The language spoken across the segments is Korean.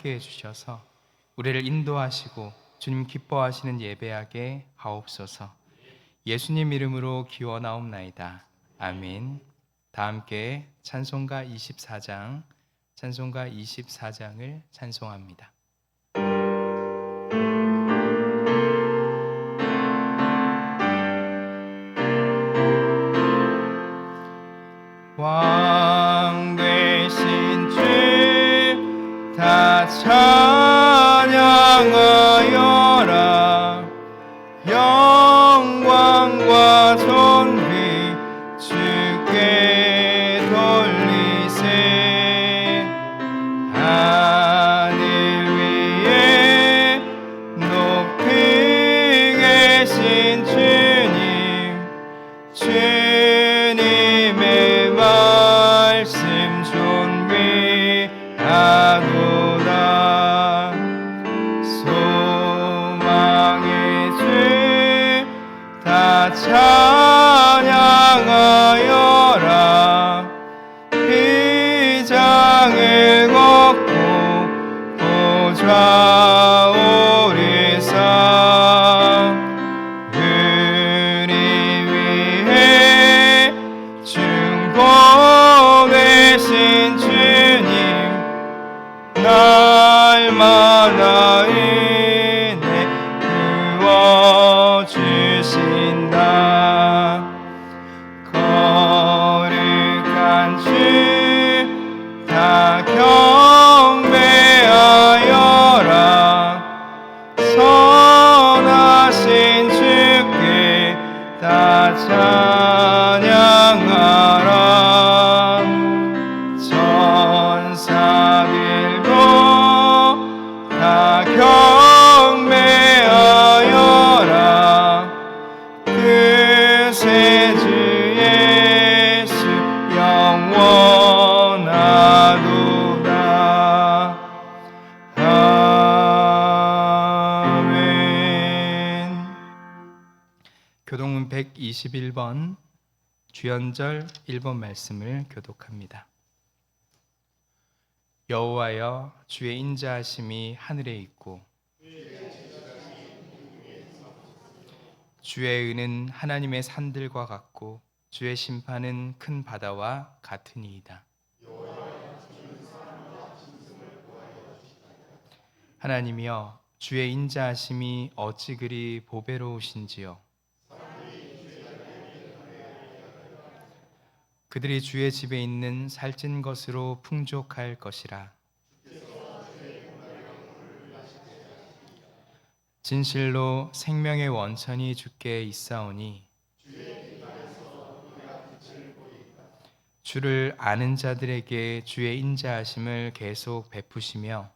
함께해 주셔서 우리를 인도하시고 주님 기뻐하시는 예배하게 하옵소서. 예수님 이름으로 기원하옵나이다. 아멘. 다 함께 찬송가 24장을 찬송합니다. 왕 되신 주 다 찬양하여라. 영광과 존귀 주께 돌리세. 하늘 위에 높이 계신 주님의 말씀 존귀하도다. 소망의 주 다 찬양하여라. 비장을 걷고 보좌 오리사. 우리 위해 중보되신 주님 날마다 은혜 부어주신다. 거룩한 주 다 경배하여라. 선하신 주께 다 찬양하라. 천사들도 다 경배하여라. 그새 주 예수 영원하도다. 아멘. 교동문 121번 주연절 1번 말씀을 교독합니다. 여호와여, 주의 인자하심이 하늘에 있고 주의 은은 하나님의 산들과 같고 주의 심판은 큰 바다와 같으니이다. 하나님이여, 주의 인자하심이 어찌 그리 보배로우신지요. 그들이 주의 집에 있는 살찐 것으로 풍족할 것이라. 진실로 생명의 원천이 주께 있사오니 주를 아는 자들에게 주의 인자하심을 계속 베푸시며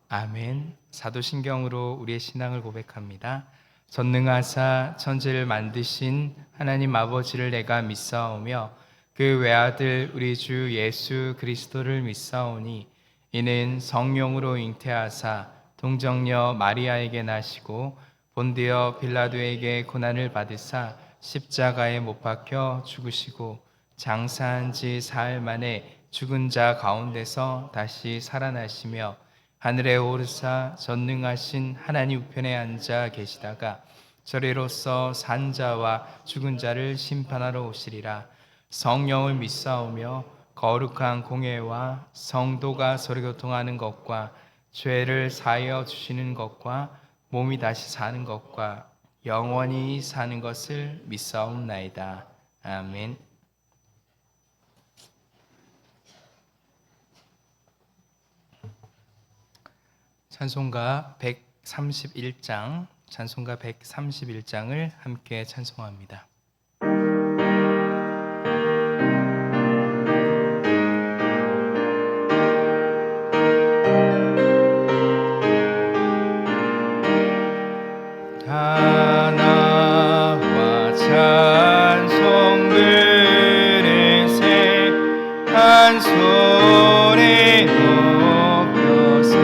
아멘. 사도신경으로 우리의 신앙을 고백합니다. 전능하사 천지를 만드신 하나님 아버지를 내가 믿사오며 그 외아들 우리 주 예수 그리스도를 믿사오니 이는 성령으로 잉태하사 동정녀 마리아에게 나시고 본디어 빌라도에게 고난을 받으사 십자가에 못 박혀 죽으시고 장사한 지 사흘 만에 죽은 자 가운데서 다시 살아나시며 하늘에 오르사 전능하신 하나님 우편에 앉아 계시다가 저리로서 산 자와 죽은 자를 심판하러 오시리라. 성령을 믿사오며 거룩한 공예와 성도가 서로 교통하는 것과 죄를 사하여 주시는 것과 몸이 다시 사는 것과 영원히 사는 것을 믿사옵나이다. 아멘. 찬송가 131장을 함께 찬송합니다. 다 나와 찬송 부르세. 한 소리 높여서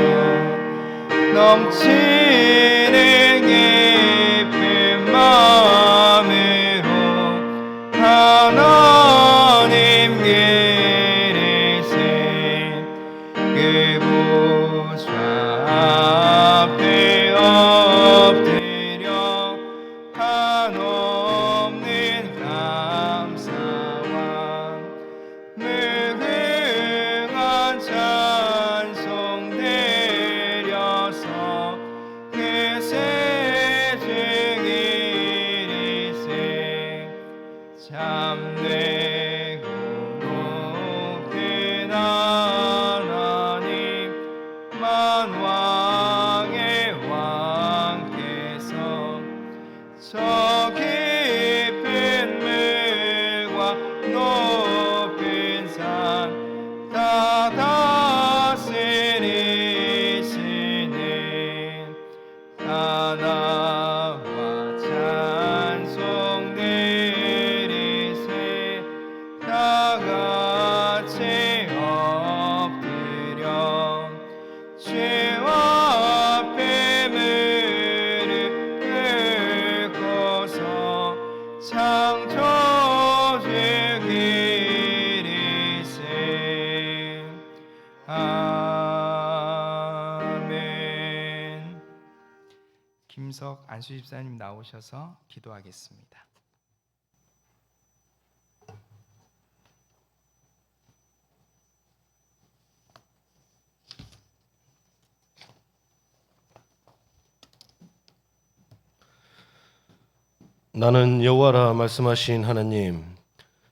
넘치는 기쁜 마음으로 하나님 길을 주임석 안수 집사님 나오셔서 기도하겠습니다. 나는 여호와라 말씀하신 하나님,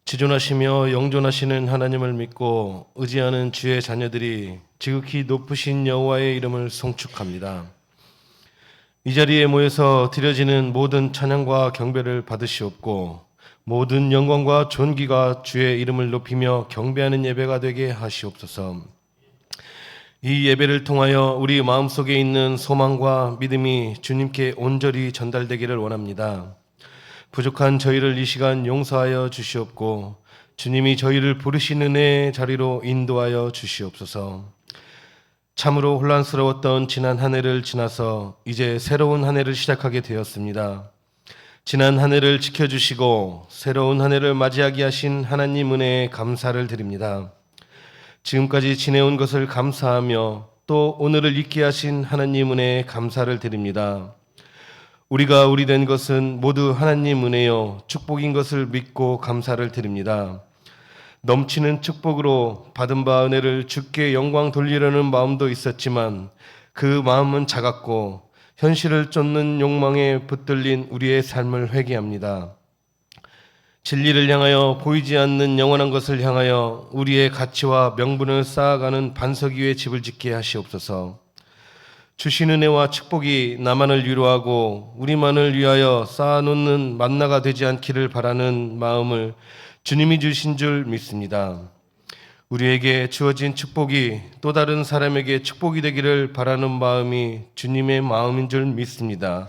지존하시며 영존하시는 하나님을 믿고 의지하는 주의 자녀들이 지극히 높으신 여호와의 이름을 송축합니다. 이 자리에 모여서 드려지는 모든 찬양과 경배를 받으시옵고 모든 영광과 존귀가 주의 이름을 높이며 경배하는 예배가 되게 하시옵소서. 이 예배를 통하여 우리 마음속에 있는 소망과 믿음이 주님께 온전히 전달되기를 원합니다. 부족한 저희를 이 시간 용서하여 주시옵고 주님이 저희를 부르신 은혜의 자리로 인도하여 주시옵소서. 참으로 혼란스러웠던 지난 한 해를 지나서 이제 새로운 한 해를 시작하게 되었습니다. 지난 한 해를 지켜주시고 새로운 한 해를 맞이하게 하신 하나님 은혜에 감사를 드립니다. 지금까지 지내온 것을 감사하며 또 오늘을 있게 하신 하나님 은혜에 감사를 드립니다. 우리가 우리 된 것은 모두 하나님 은혜요 축복인 것을 믿고 감사를 드립니다. 넘치는 축복으로 받은 바 은혜를 주께 영광 돌리려는 마음도 있었지만 그 마음은 작았고 현실을 쫓는 욕망에 붙들린 우리의 삶을 회개합니다. 진리를 향하여 보이지 않는 영원한 것을 향하여 우리의 가치와 명분을 쌓아가는 반석 위에 집을 짓게 하시옵소서. 주신 은혜와 축복이 나만을 위로하고 우리만을 위하여 쌓아놓는 만나가 되지 않기를 바라는 마음을 주님이 주신 줄 믿습니다. 우리에게 주어진 축복이 또 다른 사람에게 축복이 되기를 바라는 마음이 주님의 마음인 줄 믿습니다.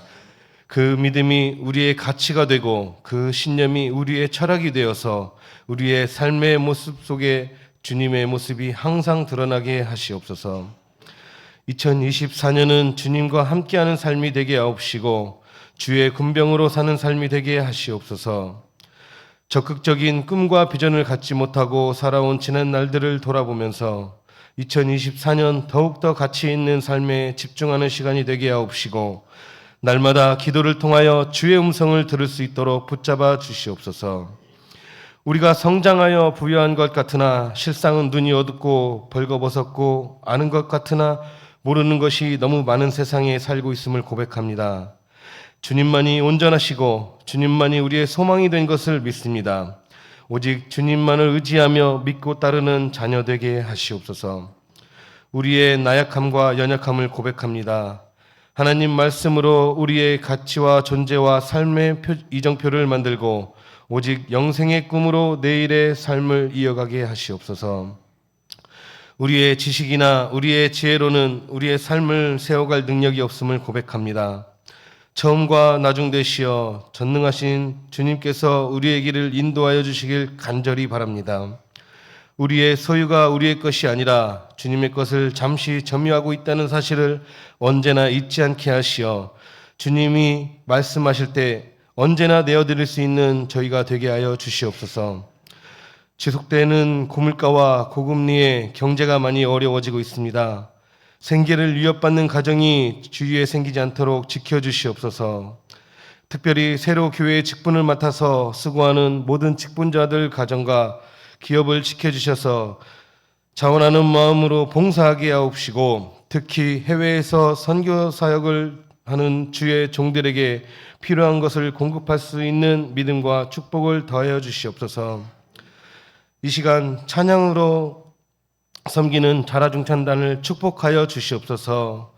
그 믿음이 우리의 가치가 되고 그 신념이 우리의 철학이 되어서 우리의 삶의 모습 속에 주님의 모습이 항상 드러나게 하시옵소서. 2024년은 주님과 함께하는 삶이 되게 하옵시고 주의 군병으로 사는 삶이 되게 하시옵소서. 적극적인 꿈과 비전을 갖지 못하고 살아온 지난 날들을 돌아보면서 2024년 더욱더 가치 있는 삶에 집중하는 시간이 되게 하옵시고 날마다 기도를 통하여 주의 음성을 들을 수 있도록 붙잡아 주시옵소서. 우리가 성장하여 부유한 것 같으나 실상은 눈이 어둡고 벌거벗었고 아는 것 같으나 모르는 것이 너무 많은 세상에 살고 있음을 고백합니다. 주님만이 온전하시고 주님만이 우리의 소망이 된 것을 믿습니다. 오직 주님만을 의지하며 믿고 따르는 자녀 되게 하시옵소서. 우리의 나약함과 연약함을 고백합니다. 하나님 말씀으로 우리의 가치와 존재와 삶의 이정표를 만들고 오직 영생의 꿈으로 내일의 삶을 이어가게 하시옵소서. 우리의 지식이나 우리의 지혜로는 우리의 삶을 세워갈 능력이 없음을 고백합니다. 처음과 나중 되시어 전능하신 주님께서 우리의 길을 인도하여 주시길 간절히 바랍니다. 우리의 소유가 우리의 것이 아니라 주님의 것을 잠시 점유하고 있다는 사실을 언제나 잊지 않게 하시어 주님이 말씀하실 때 언제나 내어드릴 수 있는 저희가 되게 하여 주시옵소서. 지속되는 고물가와 고금리에 경제가 많이 어려워지고 있습니다. 생계를 위협받는 가정이 주위에 생기지 않도록 지켜주시옵소서. 특별히 새로 교회의 직분을 맡아서 수고하는 모든 직분자들 가정과 기업을 지켜주셔서 자원하는 마음으로 봉사하게 하옵시고 특히 해외에서 선교 사역을 하는 주의 종들에게 필요한 것을 공급할 수 있는 믿음과 축복을 더하여 주시옵소서. 이 시간 찬양으로 섬기는 자라중찬단을 축복하여 주시옵소서.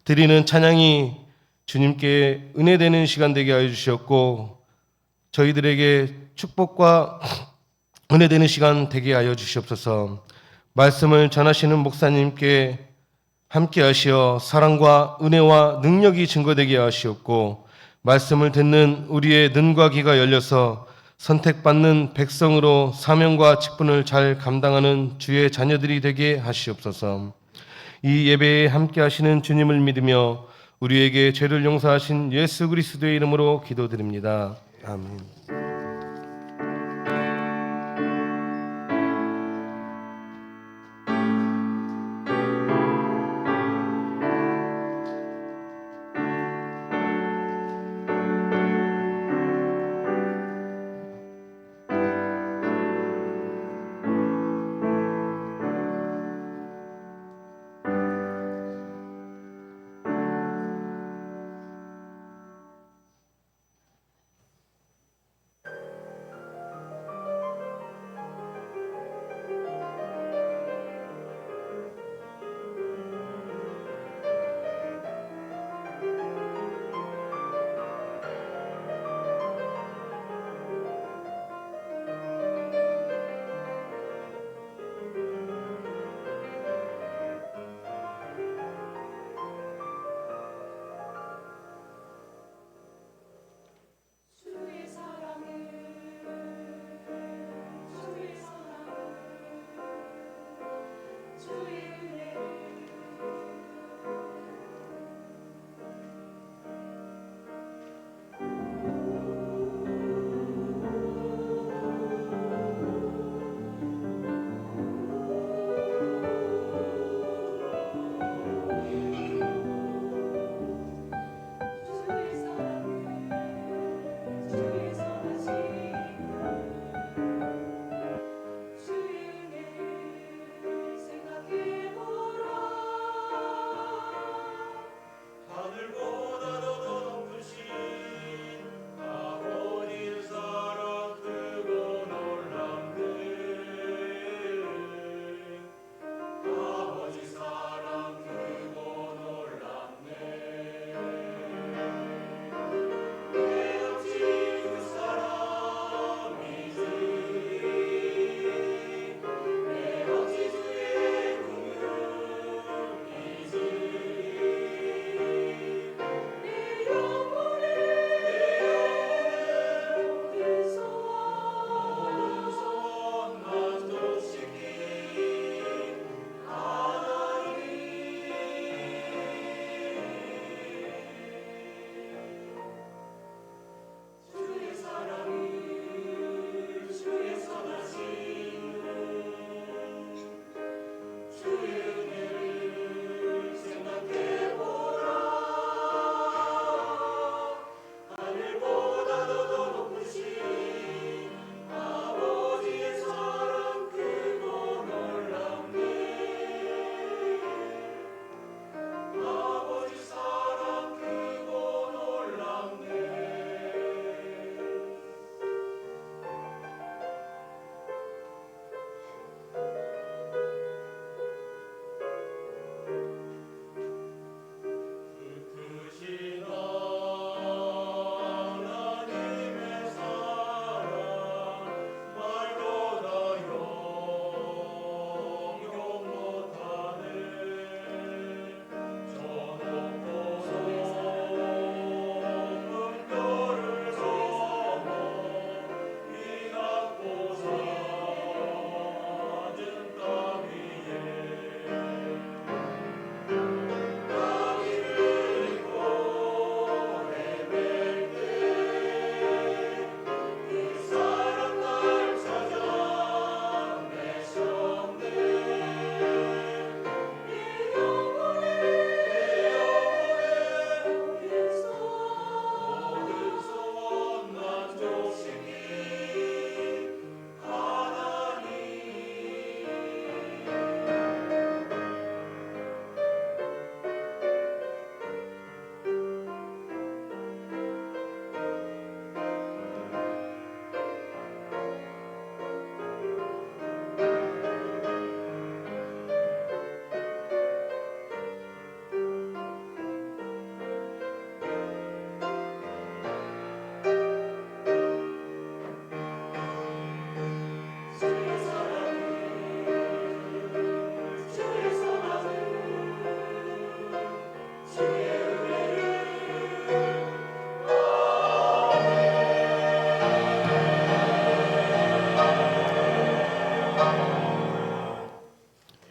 드리는 찬양이 주님께 은혜되는 시간 되게 하여 주시옵고 저희들에게 축복과 은혜되는 시간 되게 하여 주시옵소서. 말씀을 전하시는 목사님께 함께 하시어 사랑과 은혜와 능력이 증거되게 하시옵고 말씀을 듣는 우리의 눈과 귀가 열려서 선택받는 백성으로 사명과 직분을 잘 감당하는 주의 자녀들이 되게 하시옵소서. 이 예배에 함께 하시는 주님을 믿으며 우리에게 죄를 용서하신 예수 그리스도의 이름으로 기도드립니다. 아멘.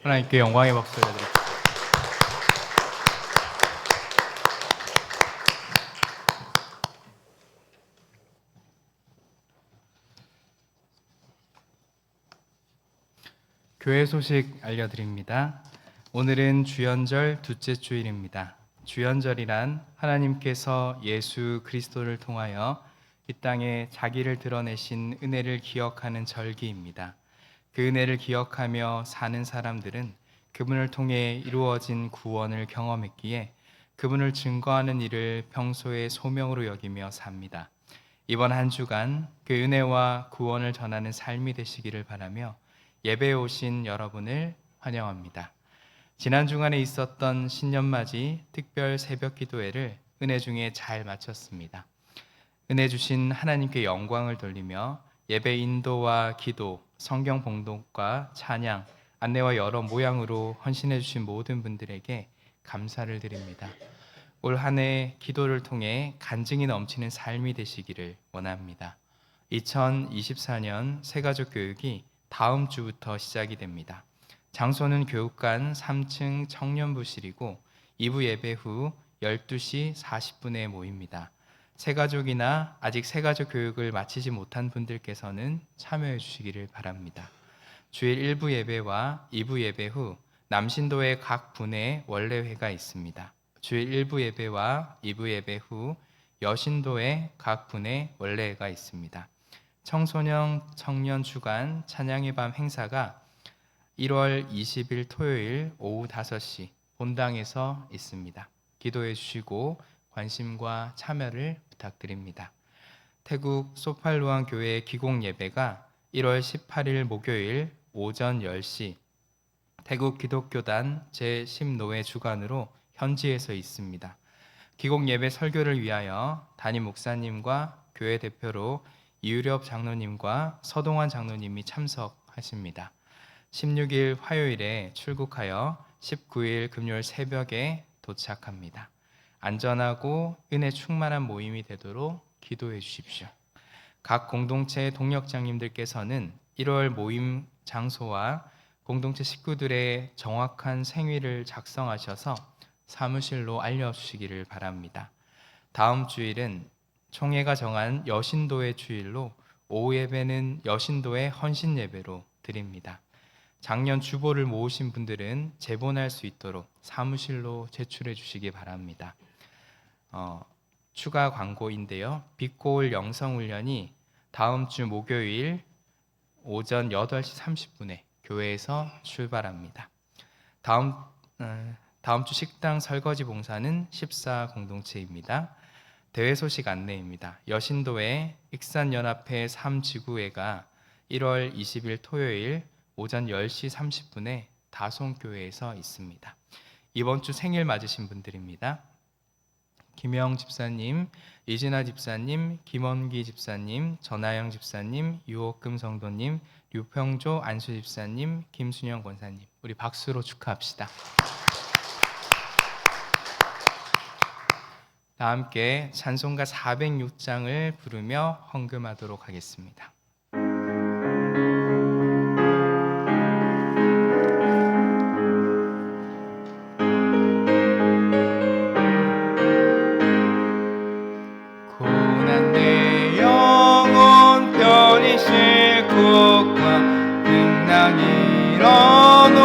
하나님께 영광의 박수 올려드립니다. 교회 소식 알려드립니다. 오늘은 주연절 둘째 주일입니다. 주연절이란 하나님께서 예수 그리스도를 통하여 이 땅에 자기를 드러내신 은혜를 기억하는 절기입니다. 그 은혜를 기억하며 사는 사람들은 그분을 통해 이루어진 구원을 경험했기에 그분을 증거하는 일을 평소에 소명으로 여기며 삽니다. 이번 한 주간 그 은혜와 구원을 전하는 삶이 되시기를 바라며 예배에 오신 여러분을 환영합니다. 지난 주간에 있었던 신년맞이 특별 새벽 기도회를 은혜 중에 잘 마쳤습니다. 은혜 주신 하나님께 영광을 돌리며 예배 인도와 기도, 성경 봉독과 찬양, 안내와 여러 모양으로 헌신해 주신 모든 분들에게 감사를 드립니다. 올 한 해 기도를 통해 간증이 넘치는 삶이 되시기를 원합니다. 2024년 새가족 교육이 다음 주부터 시작이 됩니다. 장소는 교육관 3층 청년부실이고 2부 예배 후 12시 40분에 모입니다. 새가족이나 아직 새가족 교육을 마치지 못한 분들께서는 참여해 주시기를 바랍니다. 주일 1부 예배와 2부 예배 후 남신도의 각 분에 원래회가 있습니다. 주일 1부 예배와 2부 예배 후 여신도의 각 분에 원래회가 있습니다. 청소년 청년 주간 찬양의 밤 행사가 1월 20일 토요일 오후 5시 본당에서 있습니다. 기도해 주시고 관심과 참여를 부탁드립니다. 태국 소팔루안 교회 기공 예배가 1월 18일 목요일 오전 10시 태국 기독교단 제10노회 주관으로 현지에서 있습니다. 기공 예배 설교를 위하여 담임 목사님과 교회 대표로 이유렵 장로님과 서동환 장로님이 참석하십니다. 16일 화요일에 출국하여 19일 금요일 새벽에 도착합니다. 안전하고 은혜 충만한 모임이 되도록 기도해 주십시오. 각 공동체 동역장님들께서는 1월 모임 장소와 공동체 식구들의 정확한 생일을 작성하셔서 사무실로 알려주시기를 바랍니다. 다음 주일은 총회가 정한 여신도의 주일로 오후 예배는 여신도의 헌신 예배로 드립니다. 작년 주보를 모으신 분들은 제본할 수 있도록 사무실로 제출해 주시기 바랍니다. 추가 광고인데요. 빛고울 영성훈련이 다음 주 목요일 오전 8시 30분에 교회에서 출발합니다. 다음 주 식당 설거지 봉사는 14 공동체입니다. 대회 소식 안내입니다. 여신도의 익산연합회 3지구회가 1월 20일 토요일 오전 10시 30분에 다송교회에서 있습니다. 이번 주 생일 맞으신 분들입니다. 김영 집사님, 이진아 집사님, 김원기 집사님, 전하영 집사님, 유옥금 성도님, 류평조 안수 집사님, 김순영 권사님, 우리 박수로 축하합시다. 다 함께 찬송가 406장을 부르며 헌금하도록 하겠습니다. 고난 내 영혼 편히 싣고 가 등랑 일어노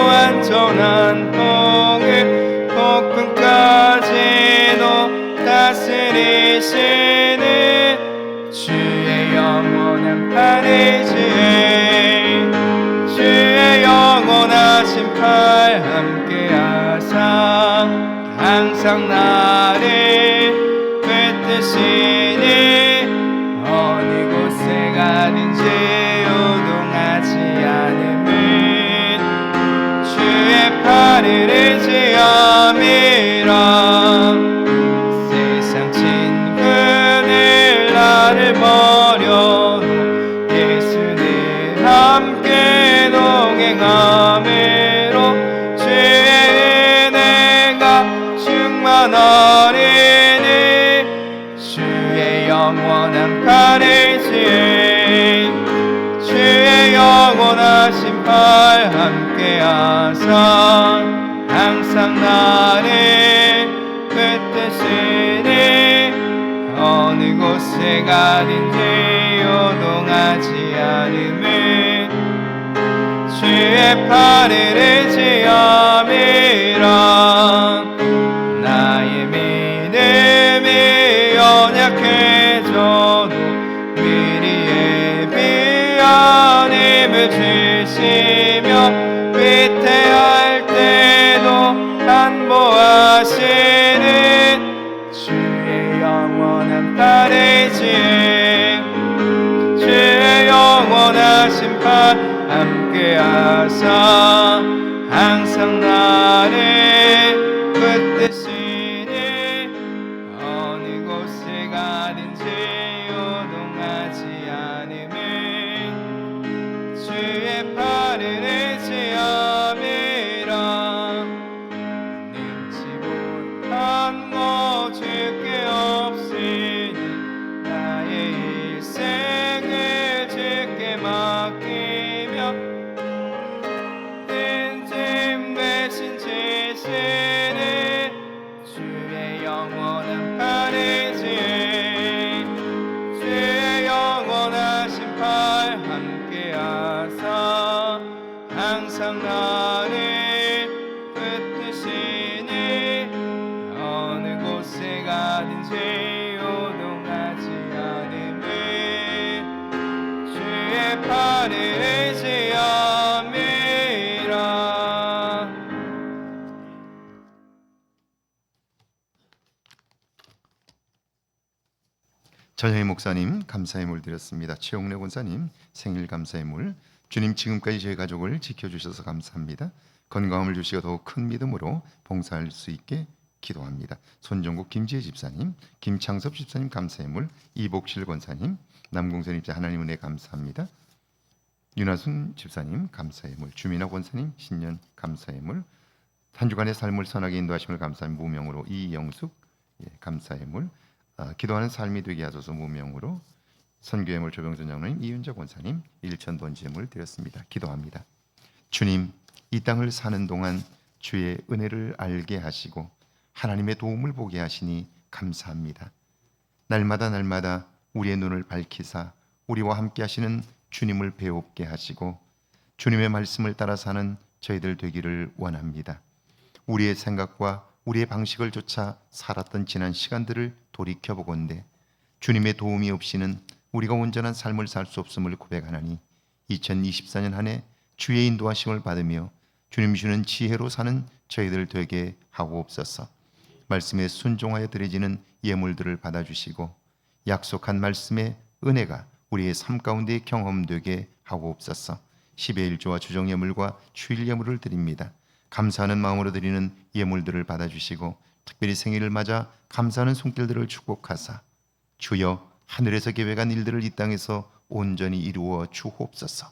안전한 통을 폭풍까지도 다스리시는 주의 영원한 팔이지에 주의 영원하신 팔 함께하사 항상 나를 붙드시니 어느 곳에 가든지 요동하지 않음은 주의 팔을 의지함이라. 세상 친구들 나를 버려도 예수는 함께 동행함으로 주의 은혜가 충만하리니 주의 영원한 팔을 지에 주의 영원하신 팔 함께 하사 항상 나를 붙드시니 어느 곳에 가든지 요동하지 않음을 주의 팔을 의지함이라. 나의 믿음이 연약해져도 미리 예비한 힘을 주시며 위태할 때도 안보하시는 주의 영원한 팔 의지에 주의 영원하신 팔 함께하사 항상 나를 붙드시니 어느 곳에 가든지 요동하지 않음을 주의 팔을 의지함이라. 능치 못한 것 주께 없으니 나의 일생을 주께 맡기며 든짐 대신 지시는 주의 영원한 팔 의지에 주의 영원하신 팔 함께하사 항상 나를 붙드시니 어느 곳에 가든지 요동하지 않음을 주의 팔을 의지함이라. 전현희 목사님 감사의 물 드렸습니다. 최용래 권사님 생일 감사의 물. 주님 지금까지 저희 가족을 지켜주셔서 감사합니다. 건강함을 주시고 더욱 큰 믿음으로 봉사할 수 있게 기도합니다. 손정국 김지혜 집사님, 김창섭 집사님 감사의 물. 이복실 권사님, 남궁선 입자 하나님 은혜 감사합니다. 윤하순 집사님 감사의 물. 주민아 권사님 신년 감사의 물. 한 주간의 삶을 선하게 인도하심을 감사한 무명으로 이영숙 감사의 물. 기도하는 삶이 되게 하소서 무명으로 선교의 물 조병선 장로님, 이윤자 권사님 1천 번지의 물 드렸습니다. 기도합니다. 주님, 이 땅을 사는 동안 주의 은혜를 알게 하시고 하나님의 도움을 보게 하시니 감사합니다. 날마다 우리의 눈을 밝히사 우리와 함께 하시는 주님을 배웁게 하시고 주님의 말씀을 따라 사는 저희들 되기를 원합니다. 우리의 생각과 우리의 방식을 쫓아 살았던 지난 시간들을 돌이켜보건대 주님의 도움이 없이는 우리가 온전한 삶을 살 수 없음을 고백하나니 2024년 한 해 주의 인도하심을 받으며 주님 주는 지혜로 사는 저희들 되게 하옵소서. 말씀에 순종하여 드려지는 예물들을 받아주시고 약속한 말씀의 은혜가 우리의 삶 가운데 경험되게 하옵소서. 10의 1조와 주정 예물과 주일 예물을 드립니다. 감사하는 마음으로 드리는 예물들을 받아주시고 특별히 생일을 맞아 감사하는 손길들을 축복하사 주여 하늘에서 계획한 일들을 이 땅에서 온전히 이루어 주옵소서.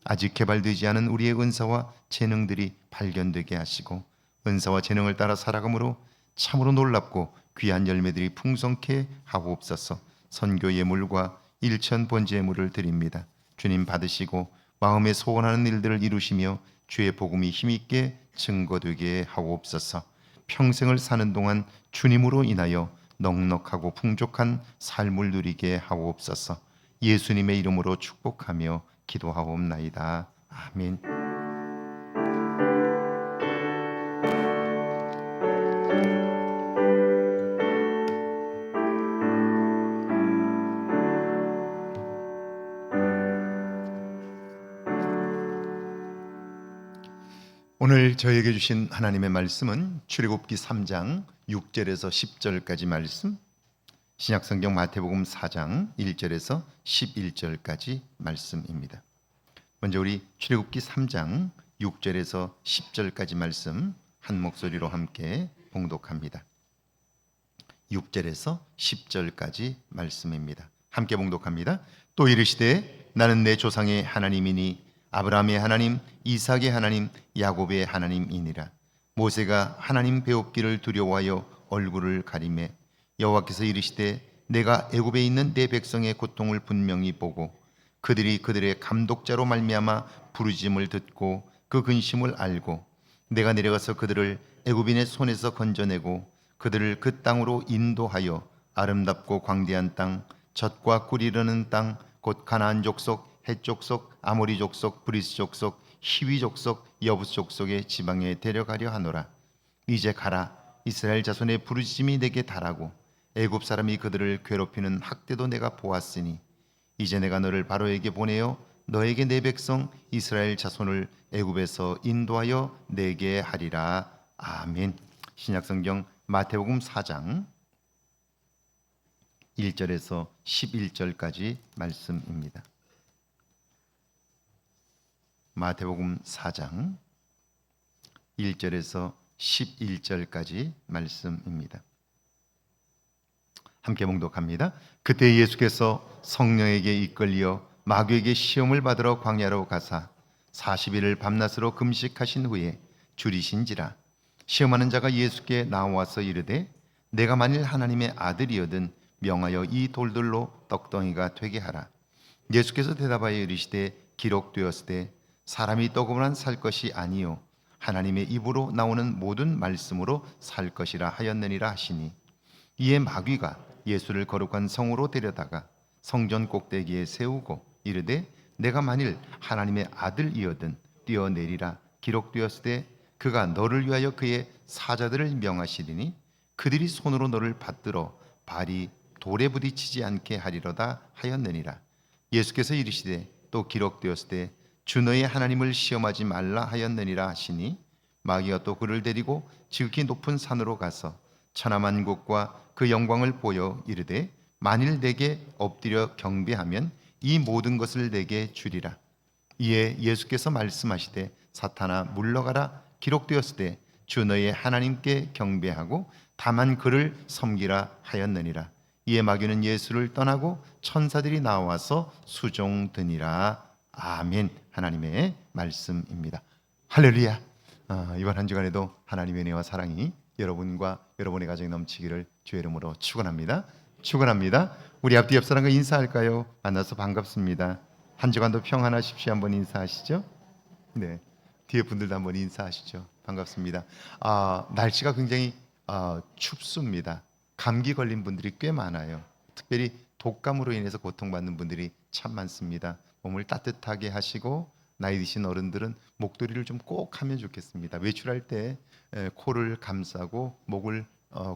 아직 개발되지 않은 우리의 은사와 재능들이 발견되게 하시고 은사와 재능을 따라 살아감으로 참으로 놀랍고 귀한 열매들이 풍성케 하옵소서. 선교 예물과 1천 번지 예물을 드립니다. 주님 받으시고 마음에 소원하는 일들을 이루시며 주의 복음이 힘있게 증거되게 하옵소서. 평생을 사는 동안 주님으로 인하여 넉넉하고 풍족한 삶을 누리게 하옵소서. 예수님의 이름으로 축복하며 기도하옵나이다. 아멘. 오늘 저에게 주신 하나님의 말씀은 출애굽기 3장 6절에서 10절까지 말씀, 신약성경 마태복음 4장 1절에서 11절까지 말씀입니다. 먼저 우리 출애굽기 3장 6절에서 10절까지 말씀 한 목소리로 함께 봉독합니다. 6절에서 10절까지 말씀입니다. 함께 봉독합니다. 또 이르시되 나는 내 조상의 하나님이니 아브라함의 하나님, 이삭의 하나님, 야곱의 하나님이니라. 모세가 하나님 배웁기를 두려워하여 얼굴을 가리매 여호와께서 이르시되 내가 애굽에 있는 내 백성의 고통을 분명히 보고 그들이 그들의 감독자로 말미암아 부르짖음을 듣고 그 근심을 알고 내가 내려가서 그들을 애굽인의 손에서 건져내고 그들을 그 땅으로 인도하여 아름답고 광대한 땅, 젖과 꿀이 흐르는 땅, 곧 가나안 족속, 헷 족속, 아모리 족속, 브리스 족속, 히위 족속, 여부스 족속의 지방에 데려가려 하노라. 이제 가라. 이스라엘 자손의 부르짖음이 내게 달하고 애굽 사람이 그들을 괴롭히는 학대도 내가 보았으니 이제 내가 너를 바로에게 보내어 너에게 내 백성 이스라엘 자손을 애굽에서 인도하여 내게 하리라. 아멘. 신약성경 마태복음 4장 1절에서 11절까지 말씀입니다. 마태복음 4장 1절에서 11절까지 말씀입니다. 함께 봉독합니다. 그때 예수께서 성령에게 이끌려 마귀에게 시험을 받으러 광야로 가사 40일을 밤낮으로 금식하신 후에 줄이신지라. 시험하는 자가 예수께 나와서 이르되 내가 만일 하나님의 아들이거든 명하여 이 돌들로 떡덩이가 되게 하라. 예수께서 대답하여 이르시되 기록되었으되 사람이 떡으로만 살 것이 아니요 하나님의 입으로 나오는 모든 말씀으로 살 것이라 하였느니라 하시니 이에 마귀가 예수를 거룩한 성으로 데려다가 성전 꼭대기에 세우고 이르되 내가 만일 하나님의 아들이거든 뛰어내리라. 기록되었으되 그가 너를 위하여 그의 사자들을 명하시리니 그들이 손으로 너를 받들어 발이 돌에 부딪히지 않게 하리로다 하였느니라. 예수께서 이르시되 또 기록되었으되 주 너의 하나님을 시험하지 말라 하였느니라 하시니 마귀가 또 그를 데리고 지극히 높은 산으로 가서 천하만국과 그 영광을 보여 이르되 만일 내게 엎드려 경배하면 이 모든 것을 내게 주리라. 이에 예수께서 말씀하시되 사탄아 물러가라. 기록되었으되 주 너의 하나님께 경배하고 다만 그를 섬기라 하였느니라. 이에 마귀는 예수를 떠나고 천사들이 나와서 수종드니라. 아멘. 하나님의 말씀입니다. 할렐루야. 이번 한 주간에도 하나님의 은혜와 사랑이 여러분과 여러분의 가정에 넘치기를 주의 이름으로 축원합니다. 축원합니다. 우리 앞뒤 옆 사람과 인사할까요? 만나서 반갑습니다. 한 주간도 평안하십시오. 한번 인사하시죠. 네, 뒤에 분들도 한번 인사하시죠. 반갑습니다. 날씨가 굉장히 춥습니다. 감기 걸린 분들이 꽤 많아요. 특별히 독감으로 인해서 고통받는 분들이 참 많습니다. 몸을 따뜻하게 하시고 나이 드신 어른들은 목도리를 좀 꼭 하면 좋겠습니다. 외출할 때 코를 감싸고 목을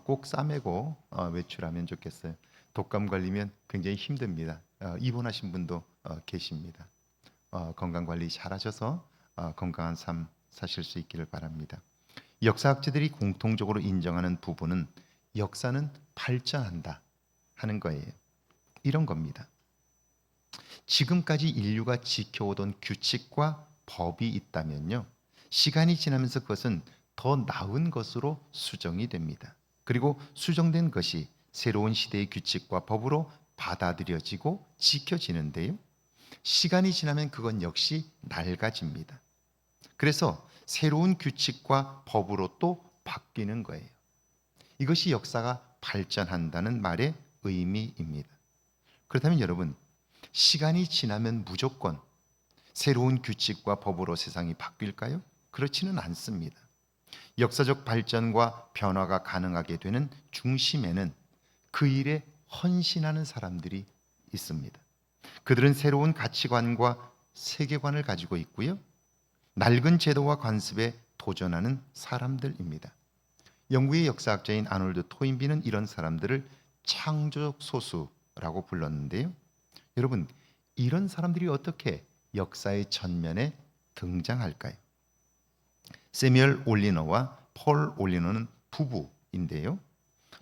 꼭 싸매고 외출하면 좋겠어요. 독감 걸리면 굉장히 힘듭니다. 입원하신 분도 계십니다. 건강 관리 잘 하셔서 건강한 삶 사실 수 있기를 바랍니다. 역사학자들이 공통적으로 인정하는 부분은 역사는 발전한다 하는 거예요. 이런 겁니다. 지금까지 인류가 지켜오던 규칙과 법이 있다면요, 시간이 지나면서 그것은 더 나은 것으로 수정이 됩니다. 그리고 수정된 것이 새로운 시대의 규칙과 법으로 받아들여지고 지켜지는데요, 시간이 지나면 그건 역시 낡아집니다. 그래서 새로운 규칙과 법으로 또 바뀌는 거예요. 이것이 역사가 발전한다는 말의 의미입니다. 그렇다면 여러분, 시간이 지나면 무조건 새로운 규칙과 법으로 세상이 바뀔까요? 그렇지는 않습니다. 역사적 발전과 변화가 가능하게 되는 중심에는 그 일에 헌신하는 사람들이 있습니다. 그들은 새로운 가치관과 세계관을 가지고 있고요, 낡은 제도와 관습에 도전하는 사람들입니다. 영국의 역사학자인 아놀드 토인비는 이런 사람들을 창조적 소수라고 불렀는데요, 여러분, 이런 사람들이 어떻게 역사의 전면에 등장할까요? 세뮤얼 올리너와 폴 올리너는 부부인데요,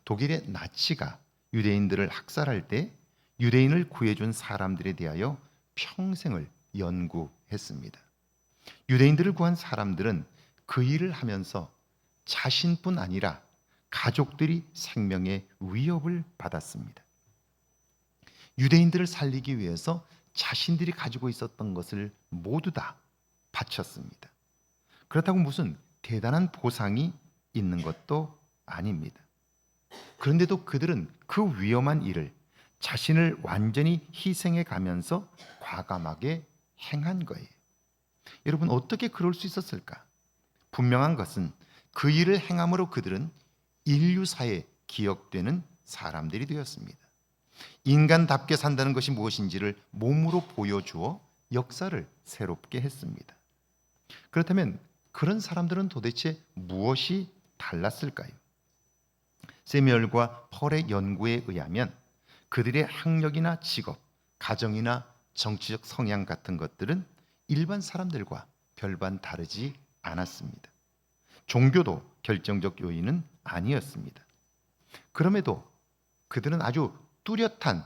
독일의 나치가 유대인들을 학살할 때 유대인을 구해준 사람들에 대하여 평생을 연구했습니다. 유대인들을 구한 사람들은 그 일을 하면서 자신뿐 아니라 가족들이 생명의 위협을 받았습니다. 유대인들을 살리기 위해서 자신들이 가지고 있었던 것을 모두 다 바쳤습니다. 그렇다고 무슨 대단한 보상이 있는 것도 아닙니다. 그런데도 그들은 그 위험한 일을 자신을 완전히 희생해 가면서 과감하게 행한 거예요. 여러분, 어떻게 그럴 수 있었을까? 분명한 것은 그 일을 행함으로 그들은 인류사에 기억되는 사람들이 되었습니다. 인간답게 산다는 것이 무엇인지를 몸으로 보여주어 역사를 새롭게 했습니다. 그렇다면 그런 사람들은 도대체 무엇이 달랐을까요? 세뮤얼과 펄의 연구에 의하면 그들의 학력이나 직업, 가정이나 정치적 성향 같은 것들은 일반 사람들과 별반 다르지 않았습니다. 종교도 결정적 요인은 아니었습니다. 그럼에도 그들은 아주 뚜렷한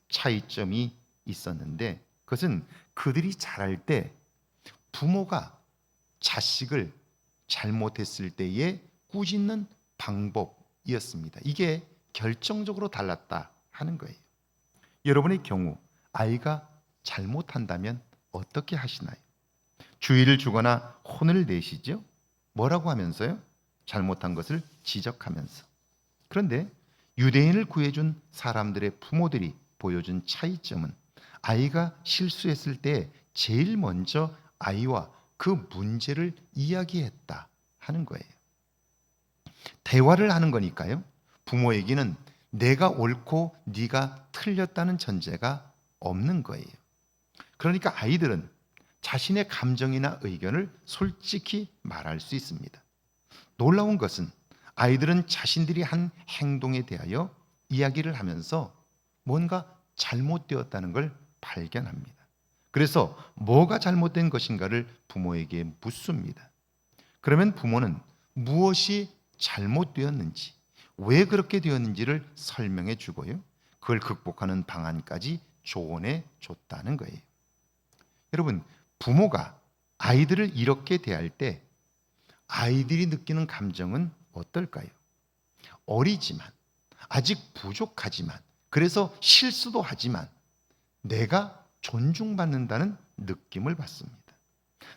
차이점이 있었는데, 그것은 그들이 자랄 때 부모가 자식을 잘못했을 때에 꾸짖는 방법이었습니다. 이게 결정적으로 달랐다 하는 거예요. 여러분의 경우 아이가 잘못한다면 어떻게 하시나요? 주의를 주거나 혼을 내시죠? 뭐라고 하면서요? 잘못한 것을 지적하면서. 그런데 유대인을 구해준 사람들의 부모들이 보여준 차이점은 아이가 실수했을 때 제일 먼저 아이와 그 문제를 이야기했다 하는 거예요. 대화를 하는 거니까요. 부모에게는 내가 옳고 네가 틀렸다는 전제가 없는 거예요. 그러니까 아이들은 자신의 감정이나 의견을 솔직히 말할 수 있습니다. 놀라운 것은 아이들은 자신들이 한 행동에 대하여 이야기를 하면서 뭔가 잘못되었다는 걸 발견합니다. 그래서 뭐가 잘못된 것인가를 부모에게 묻습니다. 그러면 부모는 무엇이 잘못되었는지, 왜 그렇게 되었는지를 설명해 주고요. 그걸 극복하는 방안까지 조언해 줬다는 거예요. 여러분, 부모가 아이들을 이렇게 대할 때 아이들이 느끼는 감정은 어떨까요? 어리지만, 아직 부족하지만, 그래서 실수도 하지만 내가 존중받는다는 느낌을 받습니다.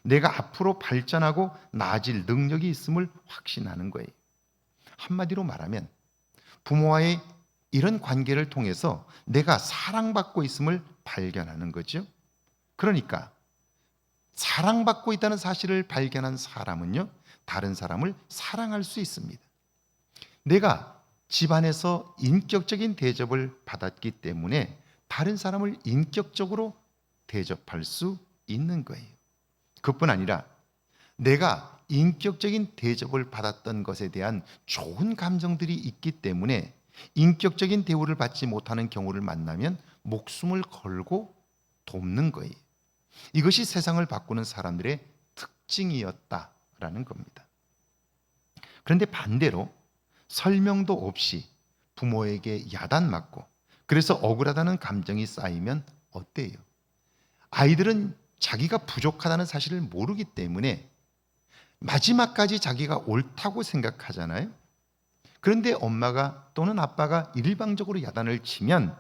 내가 앞으로 발전하고 나아질 능력이 있음을 확신하는 거예요. 한마디로 말하면 부모와의 이런 관계를 통해서 내가 사랑받고 있음을 발견하는 거죠. 그러니까 사랑받고 있다는 사실을 발견한 사람은요, 다른 사람을 사랑할 수 있습니다. 내가 집안에서 인격적인 대접을 받았기 때문에 다른 사람을 인격적으로 대접할 수 있는 거예요. 그뿐 아니라 내가 인격적인 대접을 받았던 것에 대한 좋은 감정들이 있기 때문에 인격적인 대우를 받지 못하는 경우를 만나면 목숨을 걸고 돕는 거예요. 이것이 세상을 바꾸는 사람들의 특징이었다라는 겁니다. 그런데 반대로 설명도 없이 부모에게 야단맞고 그래서 억울하다는 감정이 쌓이면 어때요? 아이들은 자기가 부족하다는 사실을 모르기 때문에 마지막까지 자기가 옳다고 생각하잖아요. 그런데 엄마가 또는 아빠가 일방적으로 야단을 치면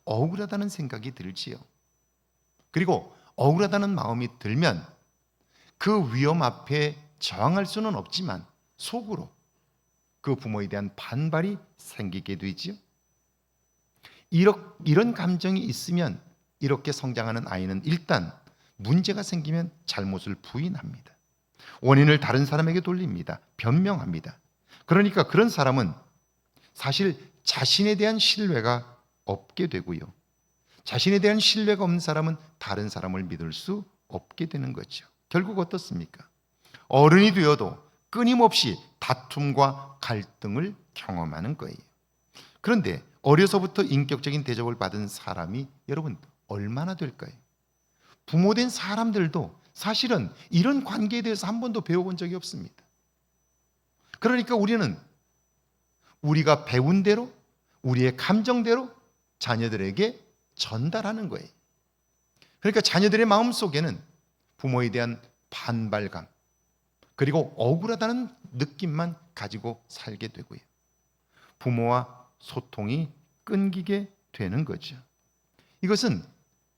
억울하다는 생각이 들지요. 그리고 억울하다는 마음이 들면 그 위험 앞에 저항할 수는 없지만 속으로 그 부모에 대한 반발이 생기게 되지요. 이런 감정이 있으면 이렇게 성장하는 아이는 일단 문제가 생기면 잘못을 부인합니다. 원인을 다른 사람에게 돌립니다. 변명합니다. 그러니까 그런 사람은 사실 자신에 대한 신뢰가 없게 되고요. 자신에 대한 신뢰가 없는 사람은 다른 사람을 믿을 수 없게 되는 거죠. 결국 어떻습니까? 어른이 되어도 끊임없이 다툼과 갈등을 경험하는 거예요. 그런데 어려서부터 인격적인 대접을 받은 사람이 여러분 얼마나 될까요? 부모된 사람들도 사실은 이런 관계에 대해서 한 번도 배워본 적이 없습니다. 그러니까 우리는 우리가 배운 대로 우리의 감정대로 자녀들에게 전달하는 거예요. 그러니까 자녀들의 마음속에는 부모에 대한 반발감 그리고 억울하다는 느낌만 가지고 살게 되고요. 부모와 소통이 끊기게 되는 거죠. 이것은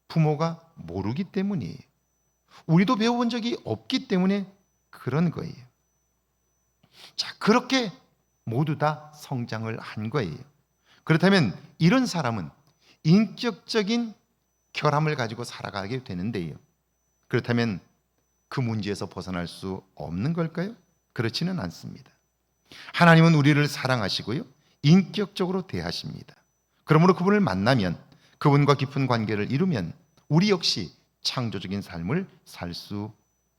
부모가 모르기 때문이에요. 우리도 배워본 적이 없기 때문에 그런 거예요. 자, 그렇게 모두 다 성장을 한 거예요. 그렇다면 이런 사람은 인격적인 결함을 가지고 살아가게 되는데요. 그렇다면 그 문제에서 벗어날 수 없는 걸까요? 그렇지는 않습니다. 하나님은 우리를 사랑하시고요, 인격적으로 대하십니다. 그러므로 그분을 만나면, 그분과 깊은 관계를 이루면 우리 역시 창조적인 삶을 살 수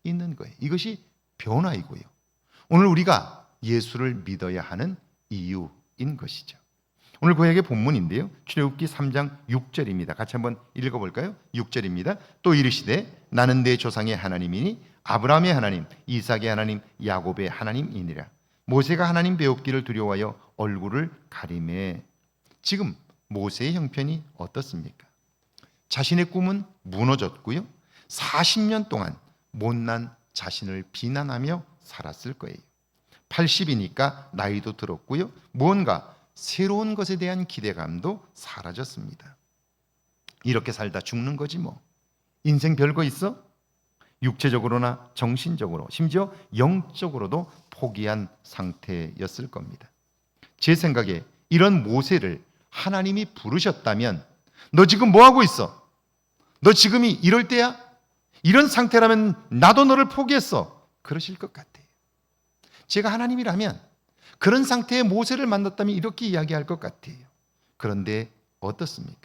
있는 거예요. 이것이 변화이고요, 오늘 우리가 예수를 믿어야 하는 이유인 것이죠. 오늘 구약의 본문인데요, 출애굽기 3장 6절입니다. 같이 한번 읽어볼까요? 6절입니다. 또 이르시되 나는 내 조상의 하나님이니 아브라함의 하나님, 이삭의 하나님, 야곱의 하나님이니라. 모세가 하나님 배웁기를 두려워하여 얼굴을 가리매. 지금 모세의 형편이 어떻습니까? 자신의 꿈은 무너졌고요, 40년 동안 못난 자신을 비난하며 살았을 거예요. 80이니까 나이도 들었고요, 무언가 새로운 것에 대한 기대감도 사라졌습니다. 이렇게 살다 죽는 거지 뭐. 인생 별거 있어? 육체적으로나 정신적으로, 심지어 영적으로도 포기한 상태였을 겁니다. 제 생각에 이런 모세를 하나님이 부르셨다면, 너 지금 뭐 하고 있어? 너 지금이 이럴 때야? 이런 상태라면 나도 너를 포기했어. 그러실 것 같아요. 제가 하나님이라면 그런 상태의 모세를 만났다면 이렇게 이야기할 것 같아요. 그런데 어떻습니까?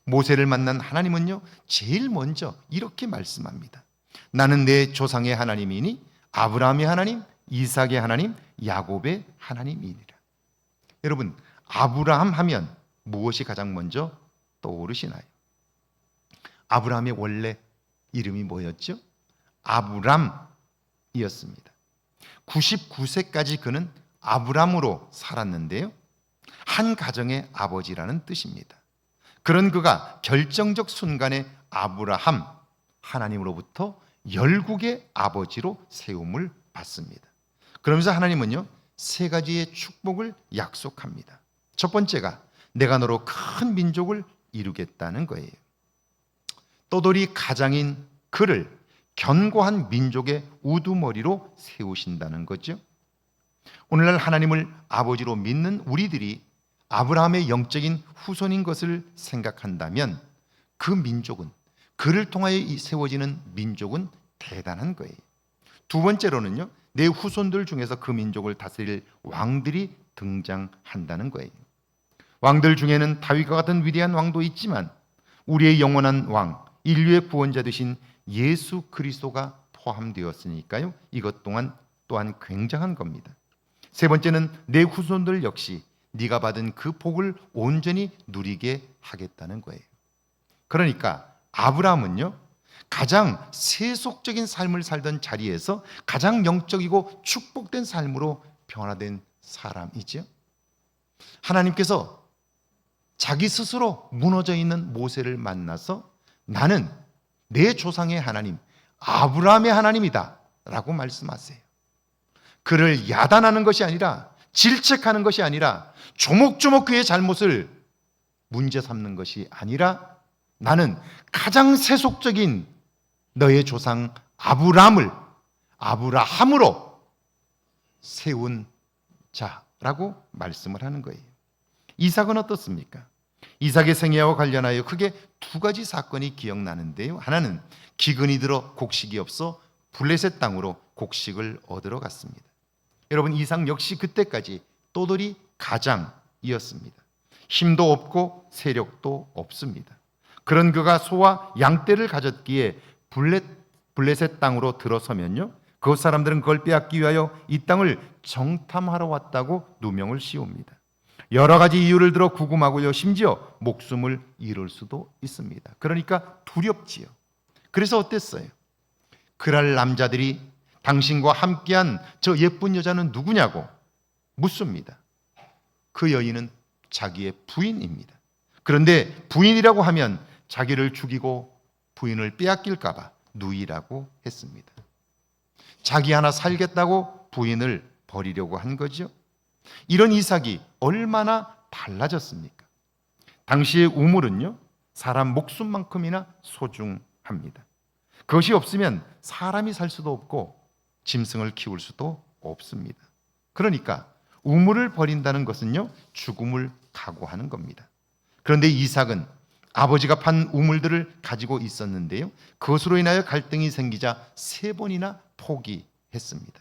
모세를 만난 하나님은요, 제일 먼저 이렇게 말씀합니다. 나는 내 조상의 하나님이니 아브라함의 하나님, 이삭의 하나님, 야곱의 하나님이니라. 여러분, 아브라함 하면 무엇이 가장 먼저 떠오르시나요? 아브라함의 원래 이름이 뭐였죠? 아브람이었습니다. 99세까지 그는 아브람으로 살았는데요, 한 가정의 아버지라는 뜻입니다. 그런 그가 결정적 순간에 아브라함, 하나님으로부터 열국의 아버지로 세움을 받습니다. 그러면서 하나님은요, 세 가지의 축복을 약속합니다. 첫 번째가 내가 너로 큰 민족을 이루겠다는 거예요. 떠돌이 가장인 그를 견고한 민족의 우두머리로 세우신다는 거죠. 오늘날 하나님을 아버지로 믿는 우리들이 아브라함의 영적인 후손인 것을 생각한다면 그 민족은, 그를 통하여 세워지는 민족은 대단한 거예요. 두 번째로는요, 내 후손들 중에서 그 민족을 다스릴 왕들이 등장한다는 거예요. 왕들 중에는 다윗과 같은 위대한 왕도 있지만 우리의 영원한 왕, 인류의 구원자 되신 예수 그리스도가 포함되었으니까요, 이것 또한 굉장한 겁니다. 세 번째는 내 후손들 역시 네가 받은 그 복을 온전히 누리게 하겠다는 거예요. 그러니까 아브라함은요, 가장 세속적인 삶을 살던 자리에서 가장 영적이고 축복된 삶으로 변화된 사람이죠. 하나님께서 자기 스스로 무너져 있는 모세를 만나서 나는 내 조상의 하나님, 아브라함의 하나님이다 라고 말씀하세요. 그를 야단하는 것이 아니라, 질책하는 것이 아니라, 조목조목 그의 잘못을 문제 삼는 것이 아니라, 나는 가장 세속적인 너의 조상 아브라함으로 세운 자라고 말씀을 하는 거예요. 이삭은 어떻습니까? 이삭의 생애와 관련하여 크게 두 가지 사건이 기억나는데요, 하나는 기근이 들어 곡식이 없어 블레셋 땅으로 곡식을 얻으러 갔습니다. 여러분, 이삭 역시 그때까지 떠돌이 가장이었습니다. 힘도 없고 세력도 없습니다. 그런 그가 소와 양떼를 가졌기에 블레셋 땅으로 들어서면요, 그 사람들은 그걸 빼앗기 위하여 이 땅을 정탐하러 왔다고 누명을 씌웁니다. 여러 가지 이유를 들어 구금하고요, 심지어 목숨을 잃을 수도 있습니다. 그러니까 두렵지요. 그래서 어땠어요? 그랄 남자들이 당신과 함께한 저 예쁜 여자는 누구냐고 묻습니다. 그 여인은 자기의 부인입니다. 그런데 부인이라고 하면 자기를 죽이고 부인을 빼앗길까 봐 누이라고 했습니다. 자기 하나 살겠다고 부인을 버리려고 한 거죠. 이런 이삭이 얼마나 달라졌습니까? 당시의 우물은요, 사람 목숨만큼이나 소중합니다. 그것이 없으면 사람이 살 수도 없고 짐승을 키울 수도 없습니다. 그러니까 우물을 버린다는 것은요, 죽음을 각오하는 겁니다. 그런데 이삭은 아버지가 판 우물들을 가지고 있었는데요. 그것으로 인하여 갈등이 생기자 3번이나 포기했습니다.